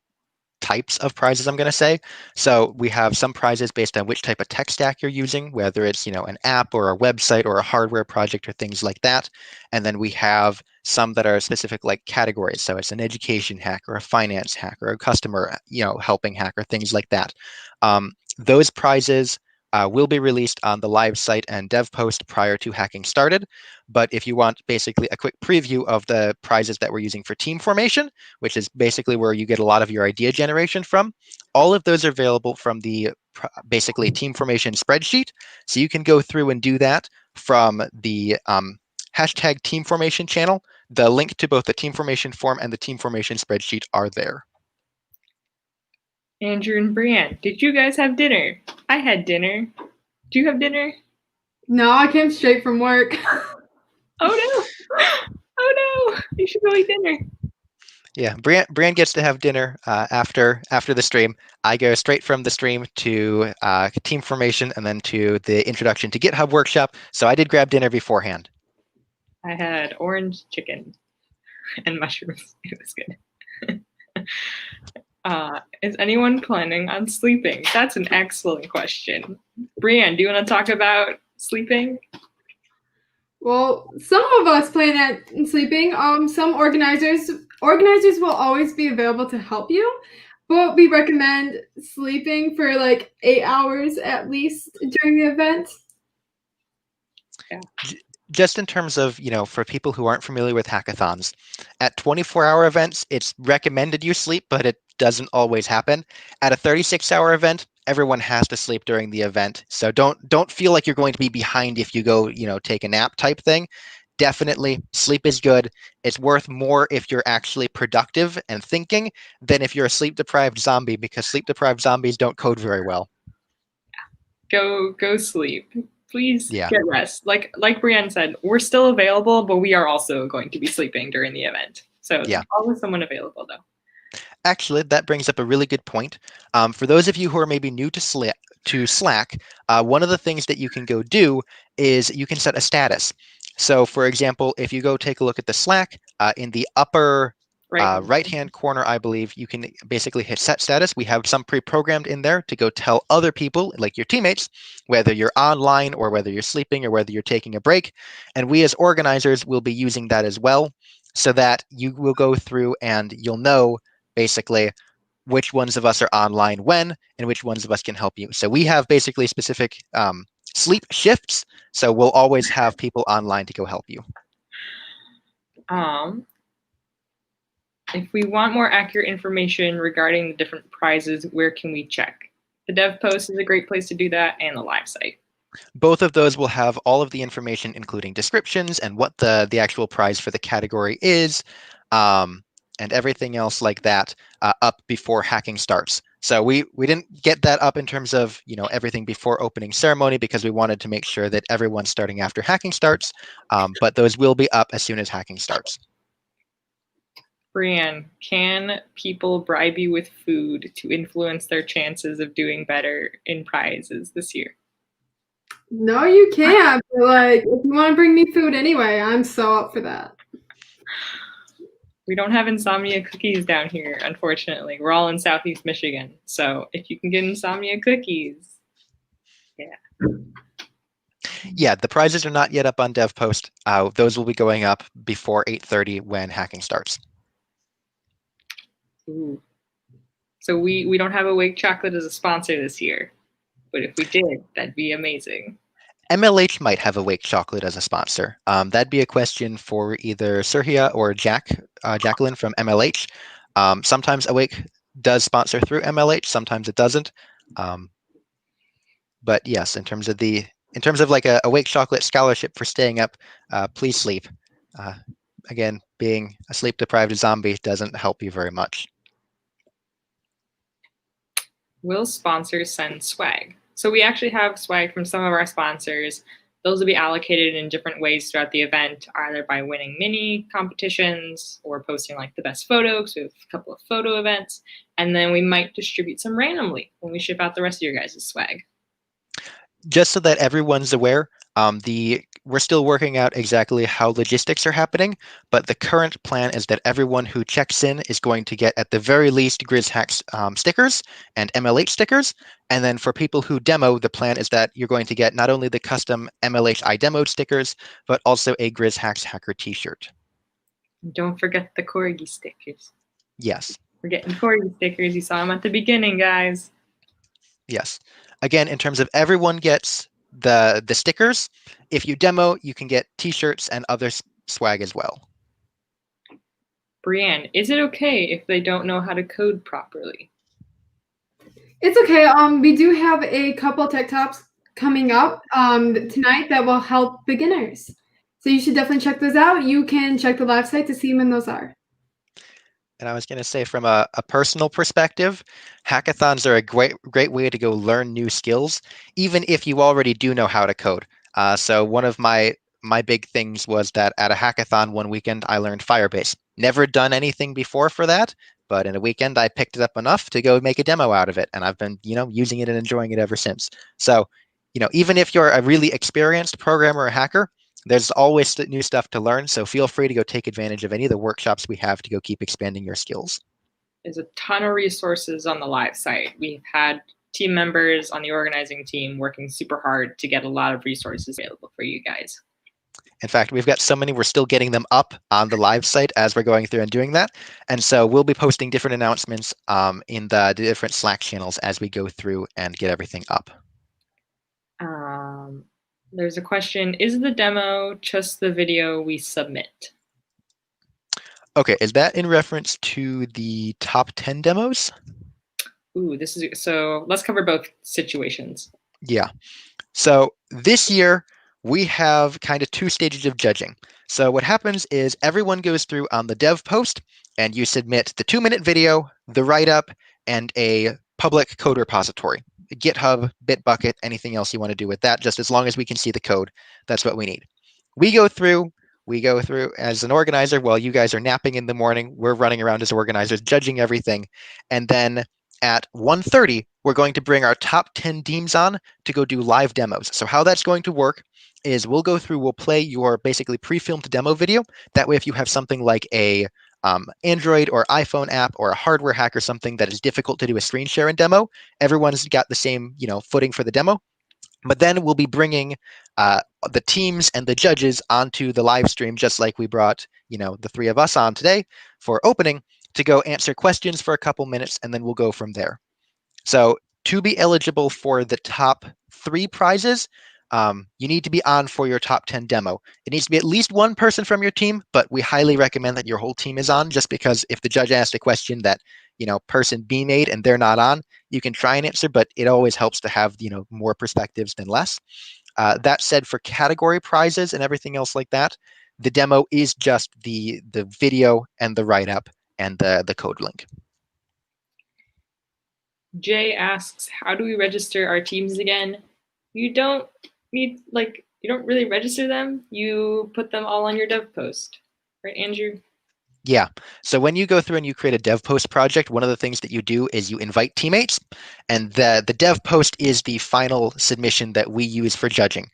Speaker 3: types of prizes, I'm going to say. So we have some prizes based on which type of tech stack you're using, whether it's, an app or a website or a hardware project or things like that. And then we have some that are specific like categories. So it's an education hack or a finance hack or a customer, helping hack or things like that. Those prizes will be released on the live site and dev post prior to hacking started. But if you want basically a quick preview of the prizes that we're using for team formation, which is basically where you get a lot of your idea generation from, all of those are available from the basically team formation spreadsheet. So you can go through and do that from the hashtag team formation channel. The link to both the team formation form and the team formation spreadsheet are there.
Speaker 4: Andrew and Brianne, did you guys have dinner? I had dinner. Do you have dinner?
Speaker 14: No, I came straight from work.
Speaker 4: Oh no! Oh no! You should go eat dinner.
Speaker 3: Yeah, Brianne gets to have dinner after the stream. I go straight from the stream to team formation and then to the introduction to GitHub workshop. So I did grab dinner beforehand.
Speaker 4: I had orange chicken and mushrooms. It was good. Is anyone planning on sleeping? That's an excellent question. Brianne, do you want to talk about sleeping?
Speaker 14: Well, some of us plan at sleeping. Some organizers will always be available to help you, but we recommend sleeping for like 8 hours at least during the event.
Speaker 4: Yeah.
Speaker 3: Just in terms of, for people who aren't familiar with hackathons, at 24-hour events, it's recommended you sleep, but it doesn't always happen. At a 36-hour event, everyone has to sleep during the event. So don't feel like you're going to be behind if you go, take a nap type thing. Definitely sleep is good. It's worth more if you're actually productive and thinking than if you're a sleep-deprived zombie, because sleep-deprived zombies don't code very well.
Speaker 4: Go sleep. Please
Speaker 3: get
Speaker 4: rest. Like Brianne said, we're still available, but we are also going to be sleeping during the event. So always someone available though.
Speaker 3: Actually, that brings up a really good point. For those of you who are maybe new to Slack, one of the things that you can go do is you can set a status. So for example, if you go take a look at the Slack, in the upper right-hand corner, I believe, you can basically hit set status. We have some pre-programmed in there to go tell other people, like your teammates, whether you're online or whether you're sleeping or whether you're taking a break. And we as organizers will be using that as well, so that you will go through and you'll know basically which ones of us are online when and which ones of us can help you. So we have basically specific sleep shifts. So we'll always have people online to go help you.
Speaker 4: If we want more accurate information regarding the different prizes, where can we check? The dev post is a great place to do that, and the live site.
Speaker 3: Both of those will have all of the information, including descriptions and what the actual prize for the category is, and everything else like that up before hacking starts. So we didn't get that up in terms of everything before opening ceremony because we wanted to make sure that everyone's starting after hacking starts, but those will be up as soon as hacking starts.
Speaker 4: Brianne, can people bribe you with food to influence their chances of doing better in prizes this year?
Speaker 14: No, you can't. But if you want to bring me food anyway, I'm so up for that.
Speaker 4: We don't have insomnia cookies down here, unfortunately. We're all in Southeast Michigan. So if you can get insomnia cookies,
Speaker 3: Yeah, the prizes are not yet up on DevPost. Those will be going up before 8:30 when hacking starts.
Speaker 4: Ooh. So we don't have Awake Chocolate as a sponsor this year, but if we did, that'd be amazing.
Speaker 3: MLH might have Awake Chocolate as a sponsor. That'd be a question for either Serhia or Jacqueline from MLH. Sometimes Awake does sponsor through MLH, sometimes it doesn't. But yes, in terms of like a Awake Chocolate scholarship for staying up, please sleep. Again, being a sleep-deprived zombie doesn't help you very much.
Speaker 4: Will sponsors send swag? So we actually have swag from some of our sponsors. Those will be allocated in different ways throughout the event, either by winning mini competitions or posting like the best photo, because we have a couple of photo events. And then we might distribute some randomly when we ship out the rest of your guys' swag.
Speaker 3: Just so that everyone's aware, we're still working out exactly how logistics are happening, but the current plan is that everyone who checks in is going to get at the very least GrizzHacks stickers and MLH stickers. And then for people who demo, the plan is that you're going to get not only the custom MLH I demoed stickers, but also a GrizzHacks hacker t-shirt.
Speaker 4: Don't forget the corgi stickers.
Speaker 3: Yes.
Speaker 4: We're getting corgi stickers. You saw them at the beginning, guys.
Speaker 3: Yes. Again, in terms of everyone gets the stickers, if you demo, you can get t-shirts and other swag as well.
Speaker 4: Brianne, is it okay if they don't know how to code properly?
Speaker 14: It's okay. We do have a couple tech talks coming up tonight that will help beginners. So you should definitely check those out. You can check the live site to see when those are.
Speaker 3: And I was going to say, from a personal perspective, hackathons are a great way to go learn new skills, even if you already do know how to code. So one of my big things was that at a hackathon one weekend, I learned Firebase. Never done anything before for that, but in a weekend, I picked it up enough to go make a demo out of it. And I've been, using it and enjoying it ever since. So, even if you're a really experienced programmer or hacker, there's always new stuff to learn, so feel free to go take advantage of any of the workshops we have to go keep expanding your skills.
Speaker 4: There's a ton of resources on the live site. We've had team members on the organizing team working super hard to get a lot of resources available for you guys.
Speaker 3: In fact, we've got so many, we're still getting them up on the live site as we're going through and doing that. And so we'll be posting different announcements in the different Slack channels as we go through and get everything up.
Speaker 4: There's a question, is the demo just the video we submit?
Speaker 3: Okay, is that in reference to the top 10 demos?
Speaker 4: Ooh, so let's cover both situations.
Speaker 3: Yeah. So this year, we have kind of two stages of judging. So what happens is everyone goes through on the dev post, and you submit the 2-minute video, the write-up, and a public code repository. GitHub, Bitbucket, anything else you want to do with that, just as long as we can see the code, that's what we need. We go through as an organizer while you guys are napping in the morning. We're running around as organizers, judging everything. And then at 1:30, we're going to bring our top 10 teams on to go do live demos. So how that's going to work is we'll play your basically pre-filmed demo video. That way, if you have something like a Android or iPhone app or a hardware hack or something that is difficult to do a screen share and demo, everyone's got the same footing for the demo. But then we'll be bringing the teams and the judges onto the live stream, just like we brought the three of us on today for opening, to go answer questions for a couple minutes, and then we'll go from there. So to be eligible for the top 3 prizes, you need to be on for your top 10 demo. It needs to be at least one person from your team, but we highly recommend that your whole team is on, just because if the judge asked a question that person B made and they're not on, you can try and answer, but it always helps to have more perspectives than less. That said, for category prizes and everything else like that, the demo is just the video and the write-up and the code link.
Speaker 4: Jay asks, how do we register our teams again? You don't really register them. You put them all on your dev post, right, Andrew?
Speaker 3: Yeah. So when you go through and you create a dev post project, one of the things that you do is you invite teammates, and the dev post is the final submission that we use for judging.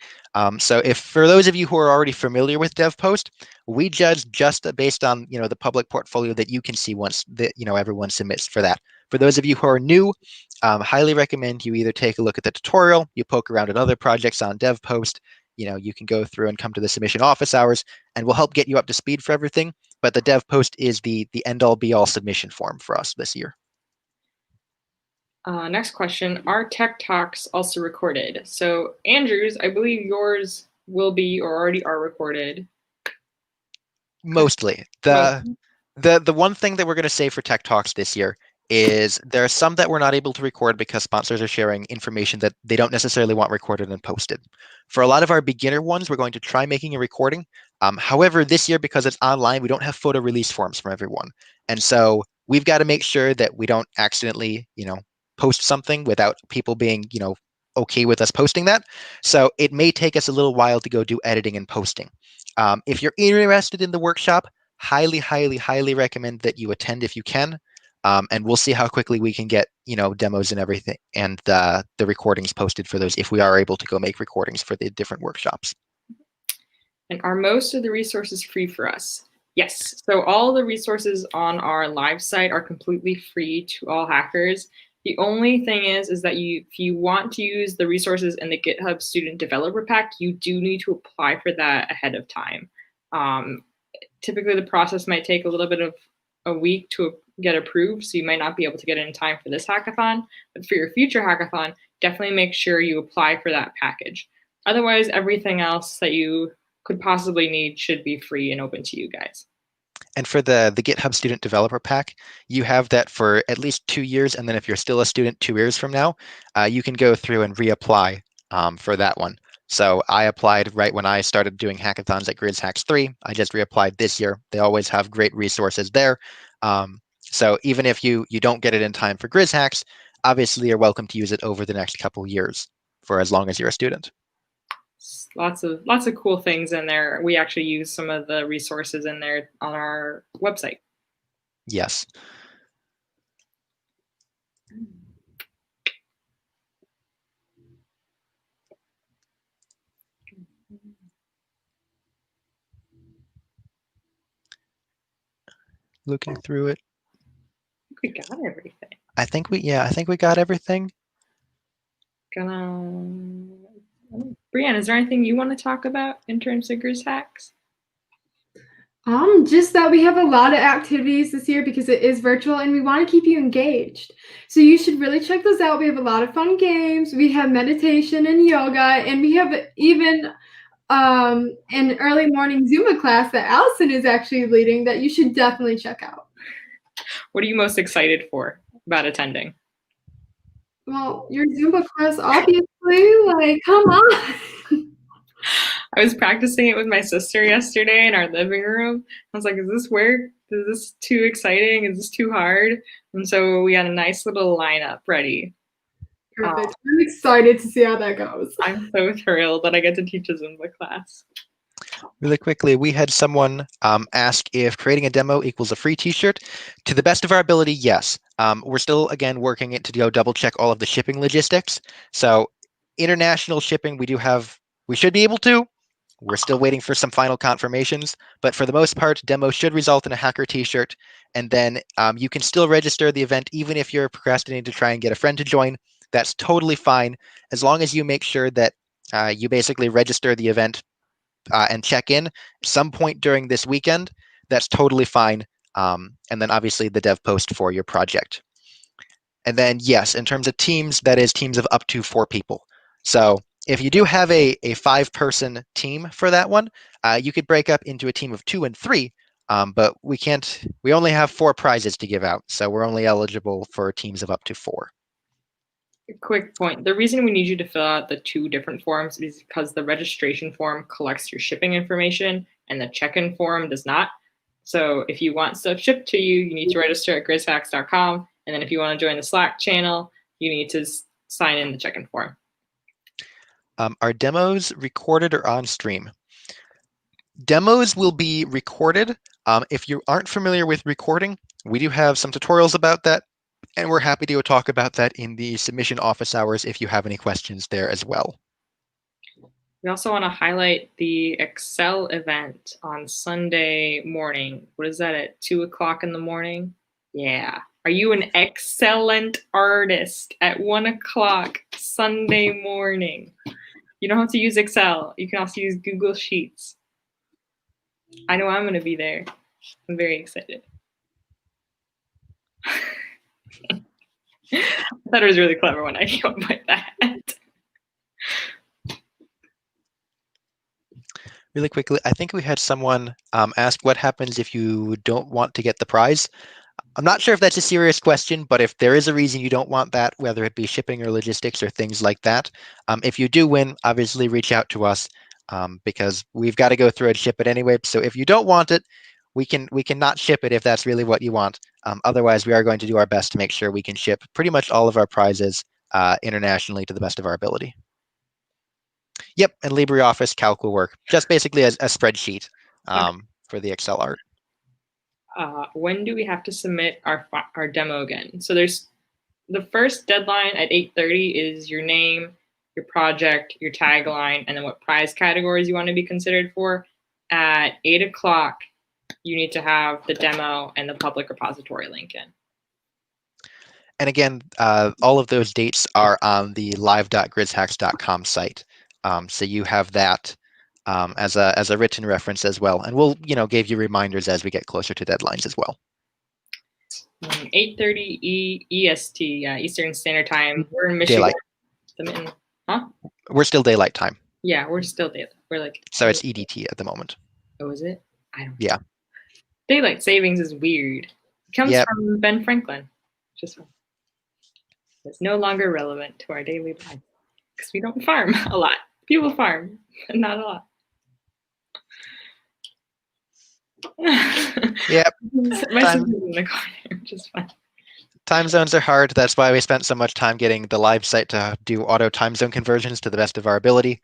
Speaker 3: So if for those of you who are already familiar with dev post, we judge just based on the public portfolio that you can see once that everyone submits for that. For those of you who are new, highly recommend you either take a look at the tutorial, you poke around at other projects on dev post, you can go through and come to the submission office hours, and we'll help get you up to speed for everything. But the dev post is the end-all be-all submission form for us this year.
Speaker 4: Next question, are tech talks also recorded? So Andrews, I believe yours will be or already are recorded.
Speaker 3: Mostly. The one thing that we're going to say for Tech Talks this year is there are some that we're not able to record because sponsors are sharing information that they don't necessarily want recorded and posted. For a lot of our beginner ones, we're going to try making a recording. However, this year, because it's online, we don't have photo release forms from everyone. And so we've got to make sure that we don't accidentally, post something without people being, okay with us posting that. So it may take us a little while to go do editing and posting. If you're interested in the workshop, highly, highly, highly recommend that you attend if you can. And we'll see how quickly we can get, demos and everything and the recordings posted for those if we are able to go make recordings for the different workshops.
Speaker 4: And are most of the resources free for us? Yes. So all the resources on our live site are completely free to all hackers. The only thing is that if you want to use the resources in the GitHub Student Developer Pack, you do need to apply for that ahead of time. Typically, the process might take a little bit of a week to get approved, so you might not be able to get it in time for this hackathon. But for your future hackathon, definitely make sure you apply for that package. Otherwise, everything else that you could possibly need should be free and open to you guys.
Speaker 3: And for the GitHub Student Developer Pack, you have that for at least 2 years. And then if you're still a student 2 years from now, you can go through and reapply for that one. So I applied right when I started doing hackathons at GrizzHacks 3. I just reapplied this year. They always have great resources there. So even if you don't get it in time for GrizzHacks, obviously you're welcome to use it over the next couple years for as long as you're a student.
Speaker 4: Lots of cool things in there. We actually use some of the resources in there on our website.
Speaker 3: Yes. Looking through it.
Speaker 4: We got everything.
Speaker 3: I think we got everything.
Speaker 4: Brianne, is there anything you want to talk about in terms of GrizzHacks?
Speaker 14: Just that we have a lot of activities this year because it is virtual and we want to keep you engaged. So you should really check those out. We have a lot of fun games. We have meditation and yoga, and we have even an early morning Zumba class that Allison is actually leading that you should definitely check out.
Speaker 4: What are you most excited for about attending?
Speaker 14: Well, your Zumba class, obviously, like, come on.
Speaker 4: I was practicing it with my sister yesterday in our living room. I was like, is this work? Is this too exciting? Is this too hard? And so we had a nice little lineup ready.
Speaker 14: Perfect. I'm excited to see how that goes.
Speaker 4: I'm so thrilled that I get to teach a Zumba class.
Speaker 3: Really quickly, we had someone ask if creating a demo equals a free t-shirt. To the best of our ability, yes. We're still, again, working it to go double check all of the shipping logistics. So international shipping, we should be able to. We're still waiting for some final confirmations, but for the most part, demo should result in a hacker t-shirt. And then you can still register the event even if you're procrastinating to try and get a friend to join. That's totally fine, as long as you make sure that you basically register the event and check in some point during this weekend. That's totally fine. And then obviously the dev post for your project. And then yes, in terms of teams, that is teams of up to 4 people. So if you do have a 5-person team for that one, you could break up into a team of 2 and 3, but we only have 4 prizes to give out. So we're only eligible for teams of up to 4.
Speaker 4: Quick point. The reason we need you to fill out the 2 different forms is because the registration form collects your shipping information and the check-in form does not. So if you want stuff shipped to you, you need to register at GrizzHacks.com. And then if you want to join the Slack channel, you need to sign in the check-in form.
Speaker 3: Are demos recorded or on stream? Demos will be recorded. If you aren't familiar with recording, we do have some tutorials about that. And we're happy to talk about that in the submission office hours if you have any questions there as well.
Speaker 4: We also want to highlight the Excel event on Sunday morning. What is that, at 2 o'clock in the morning? Yeah. Are you an excellent artist at 1 o'clock Sunday morning? You don't have to use Excel. You can also use Google Sheets. I know I'm going to be there. I'm very excited. I thought it was really clever when I came up with that.
Speaker 3: Really quickly, I think we had someone ask what happens if you don't want to get the prize. I'm not sure if that's a serious question, but if there is a reason you don't want that, whether it be shipping or logistics or things like that, if you do win, obviously reach out to us because we've got to go through and ship it anyway. So if you don't want it, we can not ship it if that's really what you want. Otherwise, we are going to do our best to make sure we can ship pretty much all of our prizes internationally to the best of our ability. Yep, and LibreOffice Calc will work. Just basically as a spreadsheet for the Excel art.
Speaker 4: When do we have to submit our demo again? So there's the first deadline at 8:30 is your name, your project, your tagline, and then what prize categories you want to be considered for. At 8 o'clock, you need to have the demo and the public repository link in.
Speaker 3: And again, all of those dates are on the live.grizzhacks.com site. So you have that as a written reference as well. And we'll give you reminders as we get closer to deadlines as well.
Speaker 4: 8:30 EST, Eastern Standard Time. We're in Michigan.
Speaker 3: Daylight.
Speaker 4: Huh?
Speaker 3: We're still daylight time.
Speaker 4: Yeah, we're still daylight. We're like.
Speaker 3: So it's EDT at the moment.
Speaker 4: Oh, is it? I don't know.
Speaker 3: Yeah.
Speaker 4: Daylight savings is weird. It comes from Ben Franklin. Just it's no longer relevant to our daily lives because we don't farm a lot. People farm, but not a lot.
Speaker 3: Yep.
Speaker 4: My sister's in the corner, which is fun.
Speaker 3: Time zones are hard. That's why we spent so much time getting the live site to do auto time zone conversions to the best of our ability.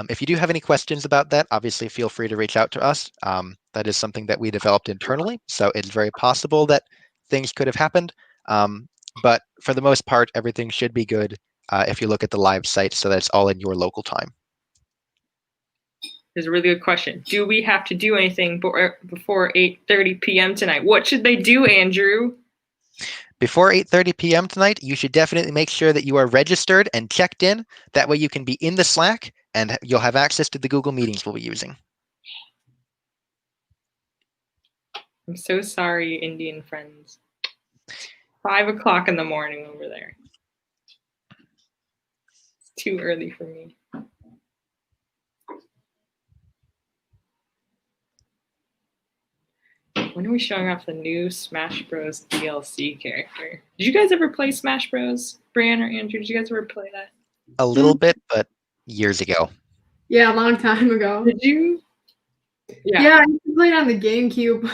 Speaker 3: If you do have any questions about that, obviously feel free to reach out to us. That is something that we developed internally, so it's very possible that things could have happened. But for the most part, everything should be good if you look at the live site, so that's all in your local time.
Speaker 4: There's a really good question. Do we have to do anything before 8:30 p.m. tonight? What should they do, Andrew?
Speaker 3: Before 8:30 p.m. tonight, you should definitely make sure that you are registered and checked in. That way you can be in the Slack and you'll have access to the Google Meetings we'll be using.
Speaker 4: I'm so sorry, Indian friends. 5 o'clock in the morning over there. It's too early for me. When are we showing off the new Smash Bros. DLC character? Did you guys ever play Smash Bros? Brian or Andrew, did you guys ever play that?
Speaker 3: A little bit, but years ago.
Speaker 14: Yeah, a long time ago.
Speaker 4: Did you?
Speaker 14: Yeah, I used to play it on the GameCube.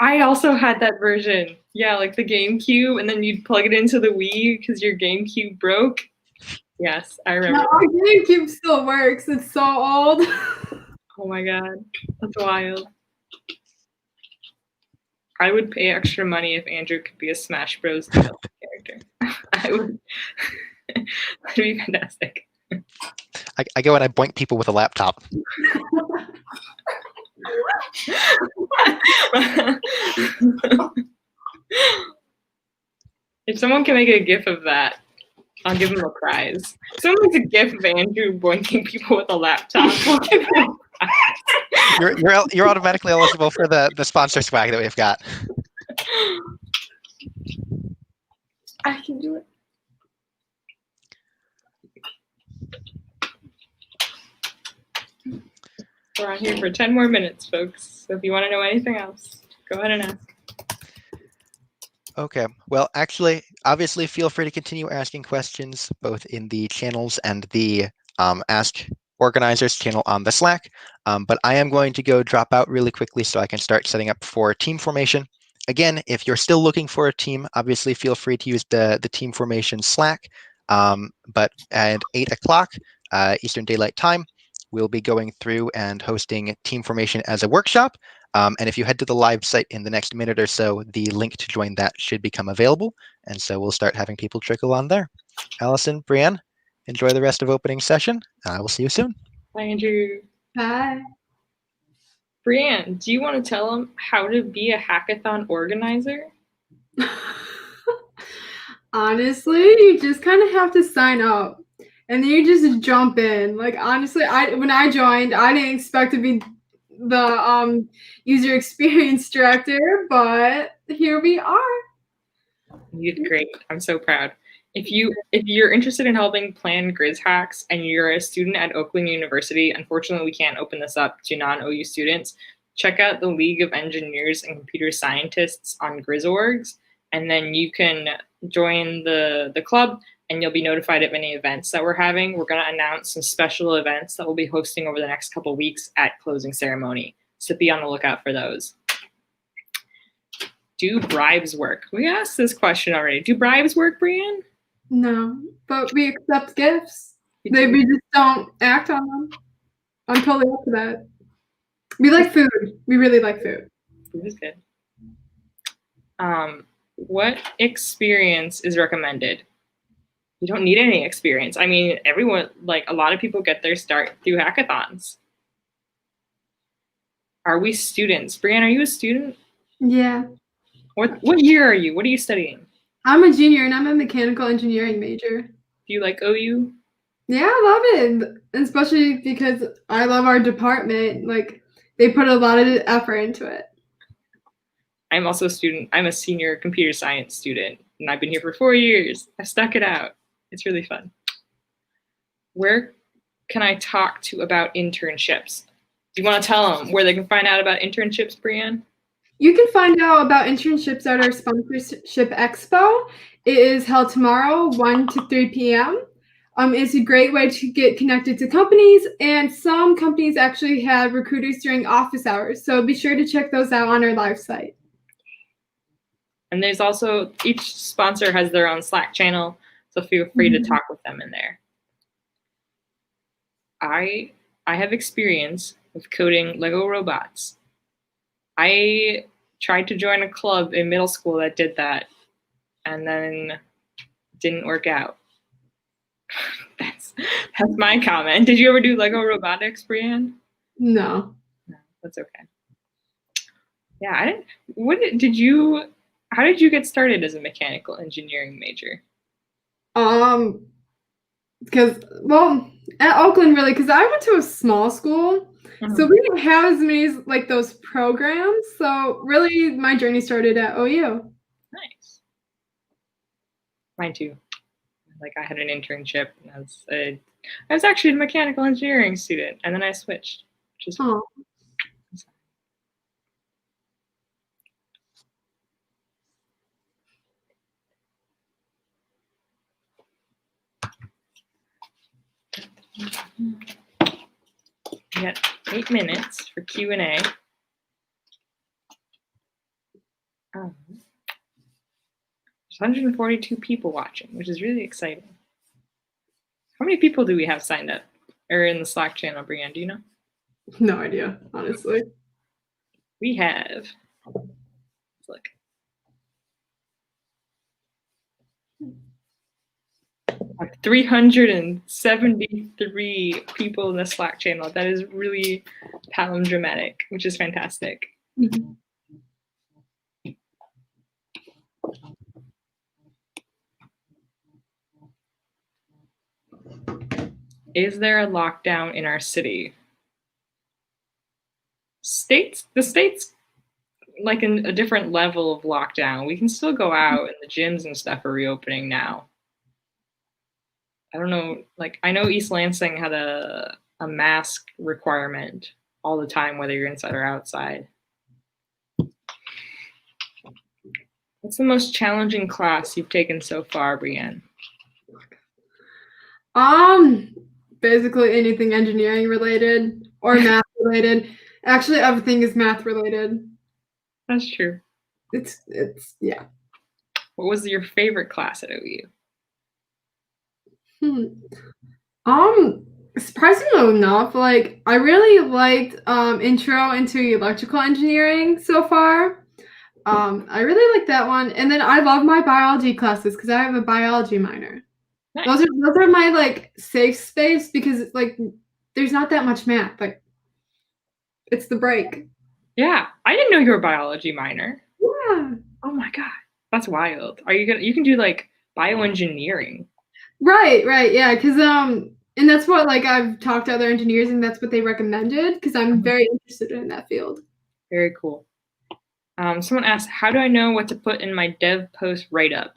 Speaker 4: I also had that version. Yeah, like the GameCube, and then you'd plug it into the Wii because your GameCube broke. Yes, I remember.
Speaker 14: No, our GameCube still works. It's so old.
Speaker 4: Oh my god, that's wild. I would pay extra money if Andrew could be a Smash Bros. Character. I would. That'd be fantastic.
Speaker 3: I go and I boink people with a laptop.
Speaker 4: If someone can make a GIF of that, I'll give him a prize. If someone makes a GIF of Andrew boinking people with a laptop, we'll give him a prize.
Speaker 3: You're automatically eligible for the sponsor swag that we've got.
Speaker 4: I can do it. We're on here for 10 more minutes, folks. So if you want to know anything else, go ahead and ask.
Speaker 3: Okay. Well, actually, obviously, feel free to continue asking questions both in the channels and the Ask Organizers channel on the Slack. But I am going to go drop out really quickly so I can start setting up for team formation. Again, if you're still looking for a team, obviously feel free to use the team formation Slack. But at 8 o'clock Eastern Daylight Time, we'll be going through and hosting team formation as a workshop. And if you head to the live site in the next minute or so, the link to join that should become available. And so we'll start having people trickle on there. Allison, Brianne, enjoy the rest of opening session. I will see you soon.
Speaker 4: Bye, Andrew.
Speaker 14: Bye.
Speaker 4: Brianne, do you want to tell them how to be a hackathon organizer?
Speaker 14: Honestly, you just kind of have to sign up. And then you just jump in. Like, honestly, when I joined, I didn't expect to be the user experience director, but here we are.
Speaker 4: You did great. I'm so proud. If you're interested in helping plan GrizzHacks and you're a student at Oakland University, unfortunately we can't open this up to non-OU students. Check out the League of Engineers and Computer Scientists on GrizzOrgs, and then you can join the club and you'll be notified of any events that we're having. We're going to announce some special events that we'll be hosting over the next couple weeks at closing ceremony. So be on the lookout for those. Do bribes work? We asked this question already. Do bribes work, Brianne?
Speaker 14: No, but we accept gifts. We just don't act on them. I'm totally up to that. We like food. We really like food.
Speaker 4: Food is good. What experience is recommended? You don't need any experience. I mean, everyone, like a lot of people get their start through hackathons. Are we students? Brianne, are you a student?
Speaker 14: Yeah.
Speaker 4: What year are you? What are you studying?
Speaker 14: I'm a junior and I'm a mechanical engineering major.
Speaker 4: Do you like OU?
Speaker 14: Yeah, I love it, especially because I love our department. Like, they put a lot of effort into it.
Speaker 4: I'm also a student. I'm a senior computer science student, and I've been here for 4 years. I've stuck it out. It's really fun. Where can I talk to about internships? Do you want to tell them where they can find out about internships, Brianne?
Speaker 14: You can find out about internships at our sponsorship expo. It is held tomorrow, 1 to 3 p.m. It's a great way to get connected to companies, and some companies actually have recruiters during office hours. So be sure to check those out on our live site.
Speaker 4: And there's also, each sponsor has their own Slack channel, so feel free to talk with them in there. I have experience with coding Lego robots. I tried to join a club in middle school that did that, and then didn't work out. That's my comment. Did you ever do Lego robotics, Brianne?
Speaker 14: No.
Speaker 4: No, that's okay. Yeah, I didn't. How did you get started as a mechanical engineering major?
Speaker 14: Because, well, at Oakland, really, because I went to a small school, so we didn't have as many, like, those programs. So, really, my journey started at OU.
Speaker 4: Nice. Mine too. Like, I had an internship, and I was actually a mechanical engineering student, and then I switched, which is fun. We got 8 minutes for Q&A. There's 142 people watching, which is really exciting. How many people do we have signed up or in the Slack channel, Brianne? Do you know?
Speaker 14: No idea, honestly.
Speaker 4: We have, let's look. Like 373 people in the Slack channel. That is really palindromatic, which is fantastic.
Speaker 14: Mm-hmm.
Speaker 4: Is there a lockdown in our city? The state's like in a different level of lockdown. We can still go out and the gyms and stuff are reopening now. I don't know, like I know East Lansing had a mask requirement all the time, whether you're inside or outside. What's the most challenging class you've taken so far, Brianne?
Speaker 14: Basically anything engineering related or math related. Actually, everything is math related.
Speaker 4: That's true.
Speaker 14: It's yeah.
Speaker 4: What was your favorite class at OU?
Speaker 14: Surprisingly enough, like I really liked intro into electrical engineering so far. I really like that one, and then I love my biology classes because I have a biology minor. Nice. Those are my like safe space because like there's not that much math. Like it's the break.
Speaker 4: Yeah, I didn't know you were a biology minor.
Speaker 14: Yeah.
Speaker 4: Oh my god, that's wild. You can do like bioengineering.
Speaker 14: Right, yeah, because and that's what like I've talked to other engineers and that's what they recommended because I'm very interested in that field.
Speaker 4: Very cool. Someone asked, how do I know what to put in my dev post write-up?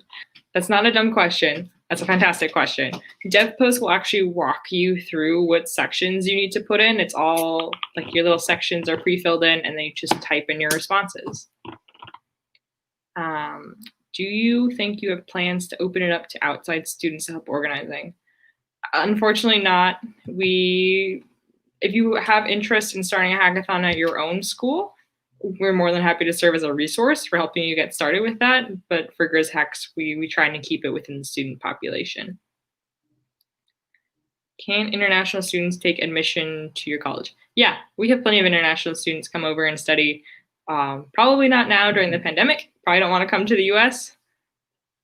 Speaker 4: That's not a dumb question. That's a fantastic question. DevPost will actually walk you through what sections you need to put in. It's all like your little sections are pre-filled in, and then you just type in your responses. Do you think you have plans to open it up to outside students to help organizing? Unfortunately not. If you have interest in starting a hackathon at your own school, we're more than happy to serve as a resource for helping you get started with that. But for GrizzHacks, we try to keep it within the student population. Can international students take admission to your college? Yeah, we have plenty of international students come over and study. Probably not now during the pandemic. Probably don't want to come to the US.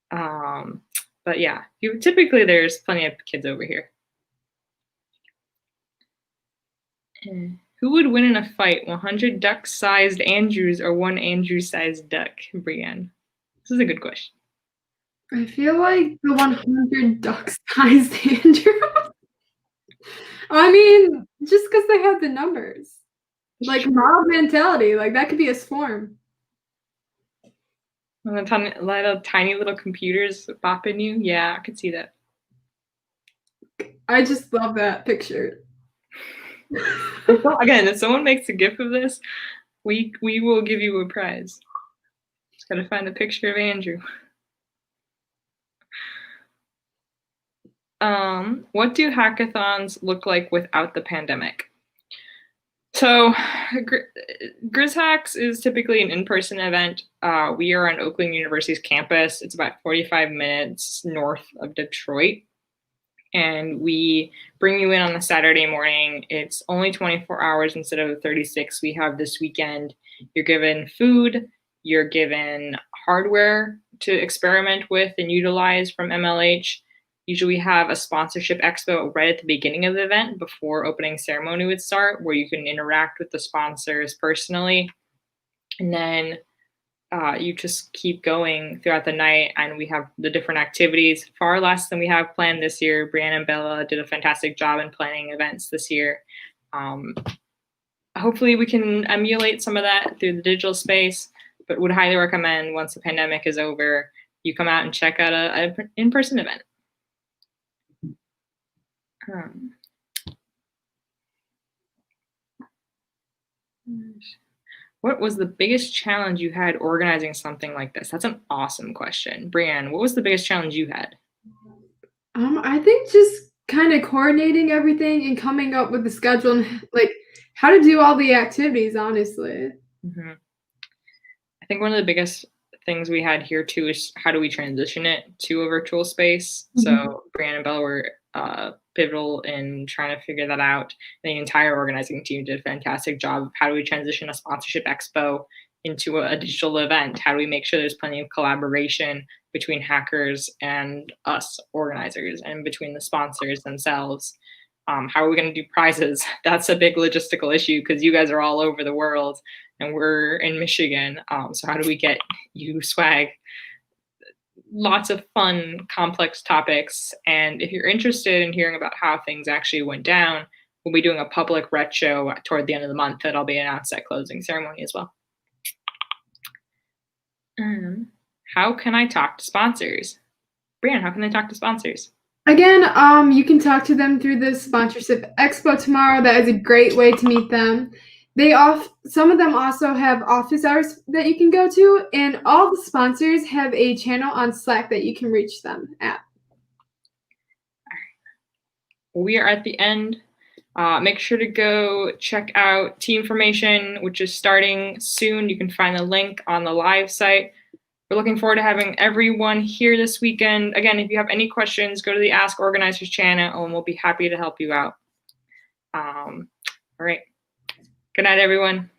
Speaker 4: But yeah, typically there's plenty of kids over here. Who would win in a fight, 100 duck-sized Andrews or one Andrew-sized duck, Brienne? This is a good question.
Speaker 14: I feel like the 100 duck-sized Andrew. I mean, just because they have the numbers. Like mob mentality, like that could be a swarm.
Speaker 4: And the tiny little computers bopping you. Yeah, I could see that.
Speaker 14: I just love that picture.
Speaker 4: Again, if someone makes a GIF of this, we will give you a prize. Just gotta find a picture of Andrew. What do hackathons look like without the pandemic? So GrizzHacks is typically an in-person event. We are on Oakland University's campus. It's about 45 minutes north of Detroit. And we bring you in on a Saturday morning. It's only 24 hours instead of 36 we have this weekend. You're given food, you're given hardware to experiment with and utilize from MLH. Usually we have a sponsorship expo right at the beginning of the event before opening ceremony would start, where you can interact with the sponsors personally. And then you just keep going throughout the night, and we have the different activities, far less than we have planned this year. Brianna and Bella did a fantastic job in planning events this year. Hopefully we can emulate some of that through the digital space, but would highly recommend once the pandemic is over, you come out and check out an in-person event. What was the biggest challenge you had organizing something like this? That's an awesome question. Brianne, what was the biggest challenge you had?
Speaker 14: I think just kind of coordinating everything and coming up with the schedule and like how to do all the activities, honestly.
Speaker 4: Mm-hmm. I think one of the biggest things we had here too is how do we transition it to a virtual space? Mm-hmm. So Brianne and Bella were pivotal in trying to figure that out. The entire organizing team did a fantastic job of how do we transition a sponsorship expo into a digital event? How do we make sure there's plenty of collaboration between hackers and us organizers and between the sponsors themselves? How are we going to do prizes? That's a big logistical issue because you guys are all over the world and we're in Michigan. So how do we get you swag? Lots of fun, complex topics. And if you're interested in hearing about how things actually went down, we'll be doing a public ret show toward the end of the month that'll be announced at closing ceremony as well. How can I talk to sponsors? Brianne, how can I talk to sponsors?
Speaker 14: Again, you can talk to them through the sponsorship expo tomorrow. That is a great way to meet them. Some of them also have office hours that you can go to, and all the sponsors have a channel on Slack that you can reach them at.
Speaker 4: We are at the end. Make sure to go check out Team Formation, which is starting soon. You can find the link on the live site. We're looking forward to having everyone here this weekend. Again, if you have any questions, go to the Ask Organizers channel and we'll be happy to help you out. All right. Good night, everyone.